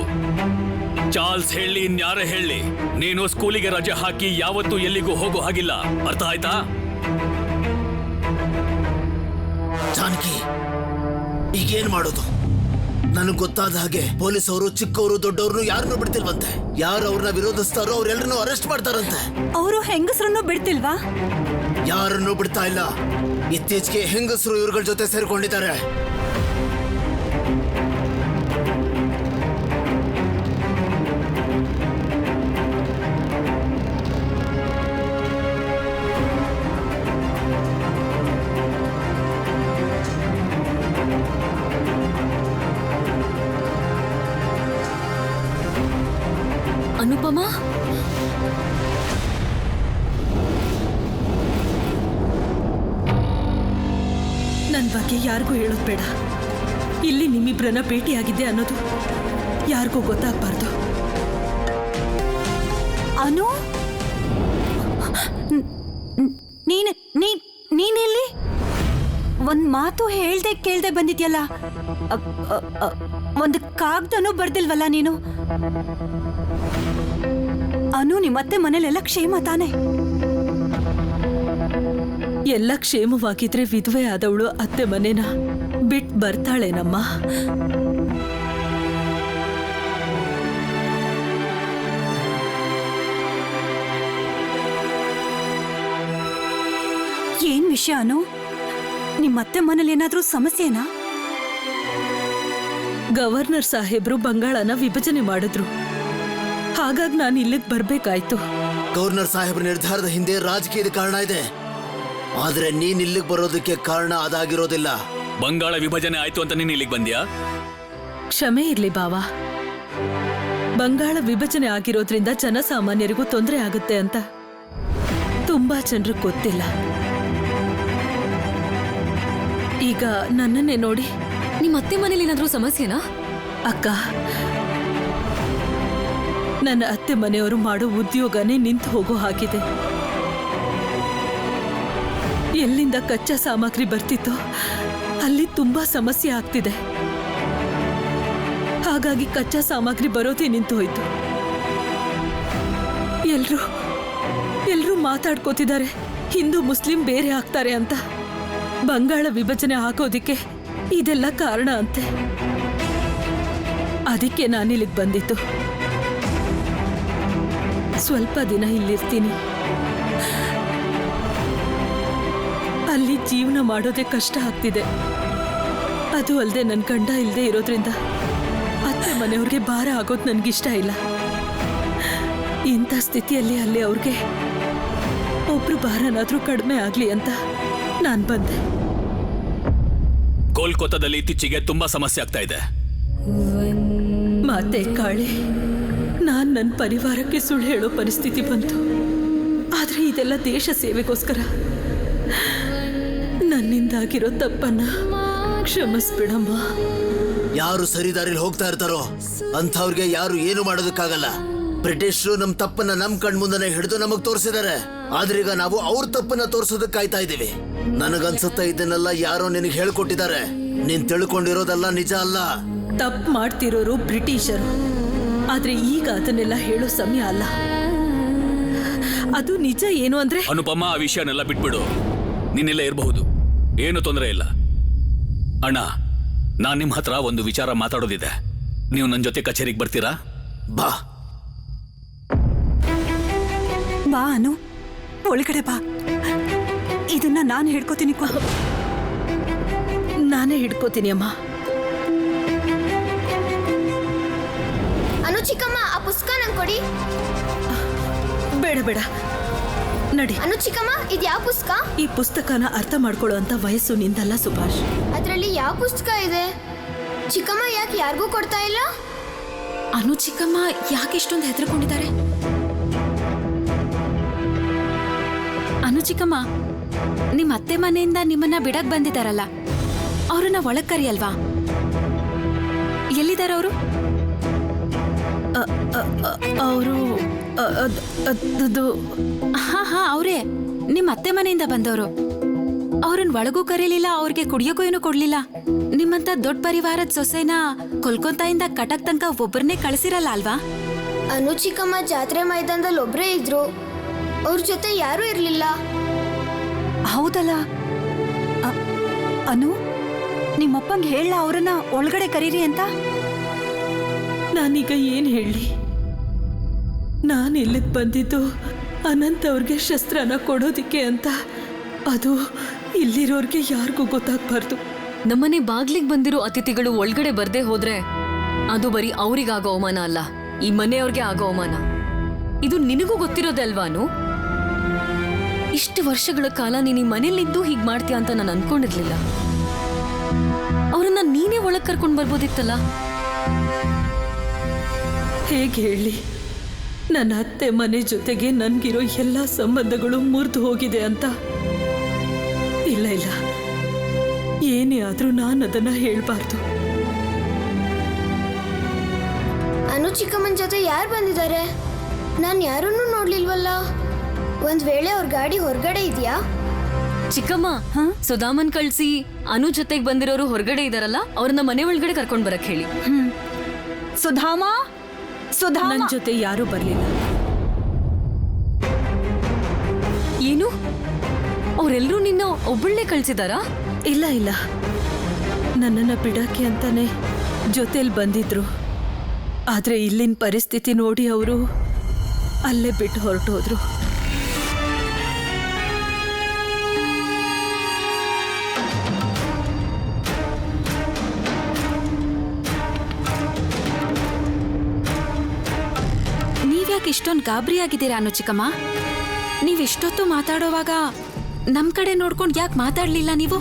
ಚಾರ್ಲ್ಸ್ ಹೇಳಿ, ಇನ್ಯಾರೇ ಹೇಳಿ, ನೀನು ಸ್ಕೂಲಿಗೆ ರಜೆ ಹಾಕಿ ಯಾವತ್ತೂ ಎಲ್ಲಿಗೂ ಹೋಗೋ ಹಾಗಿಲ್ಲ. ಅರ್ಥ ಆಯ್ತಾ? ಜಾನಕಿ, ಈಗೇನ್ ಮಾಡೋದು? ನನಗೆ ಗೊತ್ತಾದ ಹಾಗೆ ಪೊಲೀಸ್ ಅವರು ಚಿಕ್ಕವರು ದೊಡ್ಡವ್ರನ್ನು ಯಾರನ್ನೂ ಬಿಡ್ತಿಲ್ವಂತೆ. ಯಾರು ಅವ್ರನ್ನ ವಿರೋಧಿಸ್ತಾರೋ ಅವ್ರೆಲ್ಲರನ್ನೂ ಅರೆಸ್ಟ್ ಮಾಡ್ತಾರಂತೆ. ಅವರು ಹೆಂಗಸರನ್ನು ಬಿಡ್ತಿಲ್ವಾ? ಯಾರನ್ನೂ ಬಿಡ್ತಾ ಇಲ್ಲ. ಇತ್ತೀಚೆಗೆ ಹೆಂಗಸರು ಇವ್ರಗಳ ಜೊತೆ ಸೇರ್ಕೊಂಡಿದ್ದಾರೆ. ಅನುಪಮ, ನನ್ನ ಬಗ್ಗೆ ಯಾರಿಗೂ ಹೇಳೋದು ಬೇಡ. ಇಲ್ಲಿ ನಿಮ್ಮಿಬ್ರನ್ನ ಭೇಟಿಯಾಗಿದ್ದೆ ಅನ್ನೋದು ಯಾರಿಗೂ ಗೊತ್ತಾಗಬಾರ್ದು. ಅನು, ನೀನಿಲ್ಲಿ ಒಂದ್ ಮಾತು ಹೇಳ್ದೆ ಕೇಳ್ದೆ ಬಂದಿದ್ಯಲ್ಲ. ಒಂದು ಕಾಗ್ದನೂ ಬರ್ದಿಲ್ವಲ್ಲ ನೀನು? ಅನು, ನಿಮ್ಮತ್ತೆ ಮನೇಲೆಲ್ಲ ಕ್ಷೇಮ ತಾನೆ? ಎಲ್ಲ ಕ್ಷೇಮವಾಗಿದ್ರೆ ವಿಧವೆ ಆದವಳು ಅತ್ತೆ ಮನೇನ ಬಿಟ್ ಬರ್ತಾಳೇನಮ್ಮ? ಏನ್ ವಿಷಯ ಅನು? ನಿಮ್ಮತ್ತೆ ಮನೇಲಿ ಏನಾದ್ರೂ ಸಮಸ್ಯೆನಾ? ಗವರ್ನರ್ ಸಾಹೇಬ್ರು ಬಂಗಾಳನ ವಿಭಜನೆ ಮಾಡಿದ್ರು. ಹಾಗಾಗಿ ನಾನು ಇಲ್ಲಿಗೆ ಬರ್ಬೇಕಾಯ್ತು. ಗವರ್ನರ್ ಸಾಹೇಬ್ರ ನಿರ್ಧಾರದ ಹಿಂದೆ ರಾಜಕೀಯದ ಕಾರಣ ಇದೆ. ಆದ್ರೆ ನೀನ್ ಇಲ್ಲಿಗೆ ಬರೋದಕ್ಕೆ ಕಾರಣ ಅದಾಗಿರೋದಿಲ್ಲ. ಬಂಗಾಳ ವಿಭಜನೆ ಆಯ್ತು ಅಂತ ನೀನು ಇಲ್ಲಿಗೆ ಬಂದ್ಯಾ? ಕ್ಷಮೆ ಇರ್ಲಿ ಬಾವಾ. ಬಂಗಾಳ ವಿಭಜನೆ ಆಗಿರೋದ್ರಿಂದ ಜನಸಾಮಾನ್ಯರಿಗೂ ತೊಂದರೆ ಆಗುತ್ತೆ ಅಂತ ತುಂಬಾ ಜನರಿಗೆ ಗೊತ್ತಿಲ್ಲ. ಈಗ ನನ್ನನ್ನೇ ನೋಡಿ. ನಿಮ್ಮ ಅತ್ತೆ ಮನೇಲಿ ಏನಾದ್ರೂ ಸಮಸ್ಯೆನಾ? ಅಕ್ಕ, ನನ್ನ ಅತ್ತೆ ಮನೆಯವರು ಮಾಡೋ ಉದ್ಯೋಗನೇ ನಿಂತು ಹೋಗೋ ಹಾಗಿದೆ. ಎಲ್ಲಿಂದ ಕಚ್ಚಾ ಸಾಮಗ್ರಿ ಬರ್ತಿತ್ತೋ ಅಲ್ಲಿ ತುಂಬಾ ಸಮಸ್ಯೆ ಆಗ್ತಿದೆ. ಹಾಗಾಗಿ ಕಚ್ಚಾ ಸಾಮಗ್ರಿ ಬರೋದೇ ನಿಂತು ಹೋಯ್ತು. ಎಲ್ರೂ ಮಾತಾಡ್ಕೋತಿದ್ದಾರೆ ಹಿಂದೂ ಮುಸ್ಲಿಂ ಬೇರೆ ಆಗ್ತಾರೆ ಅಂತ. ಬಂಗಾಳ ವಿಭಜನೆ ಆಗೋದಿಕ್ಕೆ ಇದೆಲ್ಲ ಕಾರಣ ಅಂತೆ. ಅದಕ್ಕೆ ನಾನಿಲ್ಲಿಗೆ ಬಂದಿತ್ತು. ಸ್ವಲ್ಪ ದಿನ ಇಲ್ಲಿರ್ತೀನಿ. ಅಲ್ಲಿ ಜೀವನ ಮಾಡೋದೇ ಕಷ್ಟ ಆಗ್ತಿದೆ. ಅದು ಅಲ್ಲದೆ ನನ್ನ ಗಂಡ ಇಲ್ಲದೆ ಇರೋದ್ರಿಂದ ಅತ್ತೆ ಮನೆಯವ್ರಿಗೆ ಭಾರ ಆಗೋದು ನನಗಿಷ್ಟ ಇಲ್ಲ. ಇಂಥ ಸ್ಥಿತಿಯಲ್ಲಿ ಅಲ್ಲಿ ಅವ್ರಿಗೆ ಒಬ್ರು ಭಾರನಾದ್ರೂ ಕಡಿಮೆ ಆಗ್ಲಿ ಅಂತ ನಾನು ಬಂದೆ. ಕೋಲ್ಕತ್ತಾದಲ್ಲಿ ಇತ್ತೀಚೆಗೆ ತುಂಬಾ ಸಮಸ್ಯೆ ಆಗ್ತಾ ಇದೆ. ಮಾತೆ ಕಾಳಿ, ನಾನ್ ನನ್ನ ಪರಿವಾರಕ್ಕೆ ಸುಳ್ಳು ಹೇಳೋ ಪರಿಸ್ಥಿತಿ ಬಂತು. ಆದ್ರೆ ಇದೆಲ್ಲ ದೇಶ ಸೇವೆಗೋಸ್ಕರ. ನನ್ನಿಂದಾಗಿರೋ ತಪ್ಪನ್ನ ಕ್ಷಮಿಸ್ಬಿಡಮ್ಮ. ಯಾರು ಸರಿದಾರಿಲಿ ಹೋಗ್ತಾ ಇರ್ತಾರೋ ಅಂಥವ್ರಿಗೆ ಯಾರು ಏನು ಮಾಡೋದಕ್ಕಾಗಲ್ಲ. ಬ್ರಿಟಿಷರು ನಮ್ ತಪ್ಪನ್ನ ನಮ್ ಕಣ್ಮುಂದನೆ ಹಿಡಿದು ನಮಗ್ ತೋರಿಸಿದ್ದಾರೆ. ಆದ್ರೀಗ ನಾವು ಅವ್ರ ತಪ್ಪನ್ನ ತೋರ್ಸೋದಕ್ಕೆ ಕಾಯ್ತಾ ಇದೀವಿ. ನನಗನ್ಸುತ್ತಾ ಇದನ್ನೆಲ್ಲ ಯಾರೋ ನಿನಗೆ ಹೇಳ್ಕೊಟ್ಟಿದ್ದಾರೆ. ನೀನ್ ತಿಳ್ಕೊಂಡಿರೋದೆಲ್ಲ ನಿಜ ಅಲ್ಲ. ತಪ್ಪು ಮಾಡ್ತಿರೋರು ಬ್ರಿಟಿಷರು. ಆದ್ರೆ ಈಗ ಅದನ್ನೆಲ್ಲ ಹೇಳೋ ಸಮಯ ಅಲ್ಲ. ಅದು ನಿಜ ಏನು ಅಂದ್ರೆ ಅನುಪಮ, ಆ ವಿಷಯನೆಲ್ಲ ಬಿಟ್ಬಿಡು. ನೀನೆಲ್ಲ ಇರಬಹುದು, ಏನು ತೊಂದರೆ ಇಲ್ಲ. ಅಣ್ಣ, ನಾನ್ ನಿಮ್ ಹತ್ರ ಒಂದು ವಿಚಾರ ಮಾತಾಡೋದಿದೆ. ನೀವು ನನ್ನ ಜೊತೆ ಕಚೇರಿಗೆ ಬರ್ತೀರಾ? ಬಾ ಬಾ ಅನು, ಒಳಗಡೆ ಬಾ. ಇದನ್ನ ನಾನು ಹಿಡ್ಕೋತೀನಿ. ನಾನೇ ಹಿಡ್ಕೋತೀನಿ ಅಮ್ಮ. ಅನು ಚಿಕ್ಕಮ್ಮ, ಆ ಪುಸ್ತಕ ನಂಗೆ ಕೊಡಿ. ಬೇಡ ಬೇಡ, ನಡಿ. ಅನು ಚಿಕ್ಕಮ್ಮ, ಇದು ಯಾವ ಪುಸ್ತಕ? ಈ ಪುಸ್ತಕನ ಅರ್ಥ ಮಾಡ್ಕೊಳ್ಳೋ ಅಂತ ವಯಸ್ಸು ನಿಂದಲ್ಲ ಸುಭಾಷ್. ಅದರಲ್ಲಿ ಯಾವ ಪುಸ್ತಕ ಇದೆ? ಚಿಕ್ಕಮ್ಮ ಯಾಕೆ ಯಾರಿಗೂ ಕೊಡ್ತಾ ಇಲ್ಲ? ಅನು ಚಿಕ್ಕಮ್ಮ ಯಾಕೆ ಇಷ್ಟೊಂದು ಹೆದರ್ಕೊಂಡಿದ್ದಾರೆ? ಅನು ಚಿಕ್ಕಮ್ಮ, ನಿಮ್ಮ ಅತ್ತೆ ಮನೆಯಿಂದ ನಿಮ್ಮನ್ನ ಬಿಡಕ್ ಬಂದಿದ್ದಾರಲ್ಲ, ಅವ್ರನ್ನ ಒಳಗ್ ಕರಿಯಲ್ವಾ? ಎಲ್ಲಿದ್ದಾರೆ ಅವರು? ಅವರು ಹಾ ಅವರೇ, ನಿಮ್ಮ ಅತ್ತೆ ಮನೆಯಿಂದ ಬಂದವರು. ಅವ್ರನ್ನ ಒಳಗೂ ಕರೀಲಿಲ್ಲ, ಅವ್ರಿಗೆ ಕುಡಿಯೋಕೂ ಏನು ಕೊಡ್ಲಿಲ್ಲ. ನಿಮ್ಮಂತ ದೊಡ್ಡ ಪರಿವಾರದ ಸೊಸೆನ ಕೊಲ್ಕತ್ತಾಯಿಂದ ಕಟಕ್ ತನಕ ಒಬ್ಬರನ್ನೇ ಕಳಿಸಿರಲ್ಲ ಅಲ್ವಾ? ಅನು ಚಿಕ್ಕಮ್ಮ ಜಾತ್ರೆ ಮೈದಾನದಲ್ಲಿ ಒಬ್ರೇ ಇದ್ರು. ಅವ್ರ ಜೊತೆ ಯಾರೂ ಇರ್ಲಿಲ್ಲ. ಹೌದಲ್ಲ ಅನು, ನಿಮ್ಮಪ್ಪಂಗೆ ಹೇಳ ಅವ್ರನ್ನ ಒಳಗಡೆ ಕರೀರಿ ಅಂತ. ನಾನೀಗ ಏನ್ ಹೇಳಿ? ನಾನು ಇಲ್ಲಿಗೆ ಬಂದಿದ್ದು ಅನಂತ್ ಅವ್ರಿಗೆ ಶಸ್ತ್ರನ ಕೊಡೋದಿಕ್ಕೆ ಅಂತ. ಅದು ಇಲ್ಲಿರೋರ್ಗೆ ಯಾರಿಗೂ ಗೊತ್ತಾಗ್ಬಾರ್ದು. ನಮ್ಮನೆ ಬಾಗ್ಲಿಗೆ ಬಂದಿರೋ ಅತಿಥಿಗಳು ಒಳಗಡೆ ಬರ್ದೇ ಹೋದ್ರೆ ಅದು ಬರೀ ಅವ್ರಿಗಾಗೋ ಅವಮಾನ ಅಲ್ಲ, ಈ ಮನೆಯವ್ರಿಗೆ ಆಗೋ ಅವಮಾನ. ಇದು ನಿನಗೂ ಗೊತ್ತಿರೋದಲ್ವಾನು? ಇಷ್ಟು ವರ್ಷಗಳ ಕಾಲ ನೀನು ಈ ಮನೇಲಿದ್ದು ಹೀಗೆ ಮಾಡ್ತೀಯ ಅಂತ ನಾನು ಅನ್ಕೊಂಡಿರ್ಲಿಲ್ಲ. ಅವ್ರನ್ನ ನೀನೇ ಒಳಗೆ ಕರ್ಕೊಂಡು ಬರ್ಬೋದಿತ್ತಲ್ಲ. ಹೇಗೆ ಹೇಳಿ? ನನ್ನ ಅತ್ತೆ ಮನೆ ಜೊತೆಗೆ ನನ್ಗಿರೋ ಎಲ್ಲ ಸಂಬಂಧಗಳು ಮುರಿದು ಹೋಗಿದೆ ಅಂತ. ಇಲ್ಲ ಇಲ್ಲ, ಏನೇ ಆದ್ರೂ ನಾನು ಅದನ್ನ ಹೇಳ್ಬಾರ್ದು. ಅನು ಚಿಕ್ಕಮ್ಮನ ಜೊತೆ ಯಾರು ಬಂದಿದ್ದಾರೆ? ನಾನು ಯಾರನ್ನೂ ನೋಡ್ಲಿಲ್ವಲ್ಲ. ಒಂದ್ ವೇಳೆ ಅವ್ರ ಗಾಡಿ ಹೊರಗಡೆ ಇದೆಯಾ? ಚಿಕ್ಕಮ್ಮ, ಸುಧಾಮನ್ ಕಳ್ಸಿ ಅನು ಜೊತೆಗೆ ಬಂದಿರೋರು ಹೊರಗಡೆ ಇದಾರಲ್ಲ, ಅವ್ರನ್ನ ಮನೆ ಒಳಗಡೆ ಕರ್ಕೊಂಡ್ ಬರಕ್ ಹೇಳಿ. ಸುಧಾಮ, ನನ್ನ ಜೊತೆ ಯಾರೂ ಬರ್ಲಿಲ್ಲ. ಏನು, ಅವರೆಲ್ಲರೂ ನಿನ್ನ ಒಬ್ಬಳನ್ನೇ ಕಳ್ಸಿದಾರಾ? ಇಲ್ಲ ಇಲ್ಲ, ನನ್ನನ್ನ ಬಿಡಕ್ಕೆ ಅಂತಾನೆ ಜೊತೆಲಿ ಬಂದಿದ್ರು. ಆದ್ರೆ ಇಲ್ಲಿನ ಪರಿಸ್ಥಿತಿ ನೋಡಿ ಅವರು ಅಲ್ಲೇ ಬಿಟ್ಟು ಹೊರಟೋದ್ರು. ನೀವ್ಯಾಕೆ ಇಷ್ಟೊಂದು ಗಾಬರಿ ಆಗಿದ್ದೀರಾ ಅನು ಚಿಕ್ಕಮ್ಮ? ನೀವಿಷ್ಟೊತ್ತು ಮಾತಾಡೋವಾಗ ನಮ್ ಕಡೆ ನೋಡ್ಕೊಂಡು ಯಾಕೆ ಮಾತಾಡ್ಲಿಲ್ಲ ನೀವು?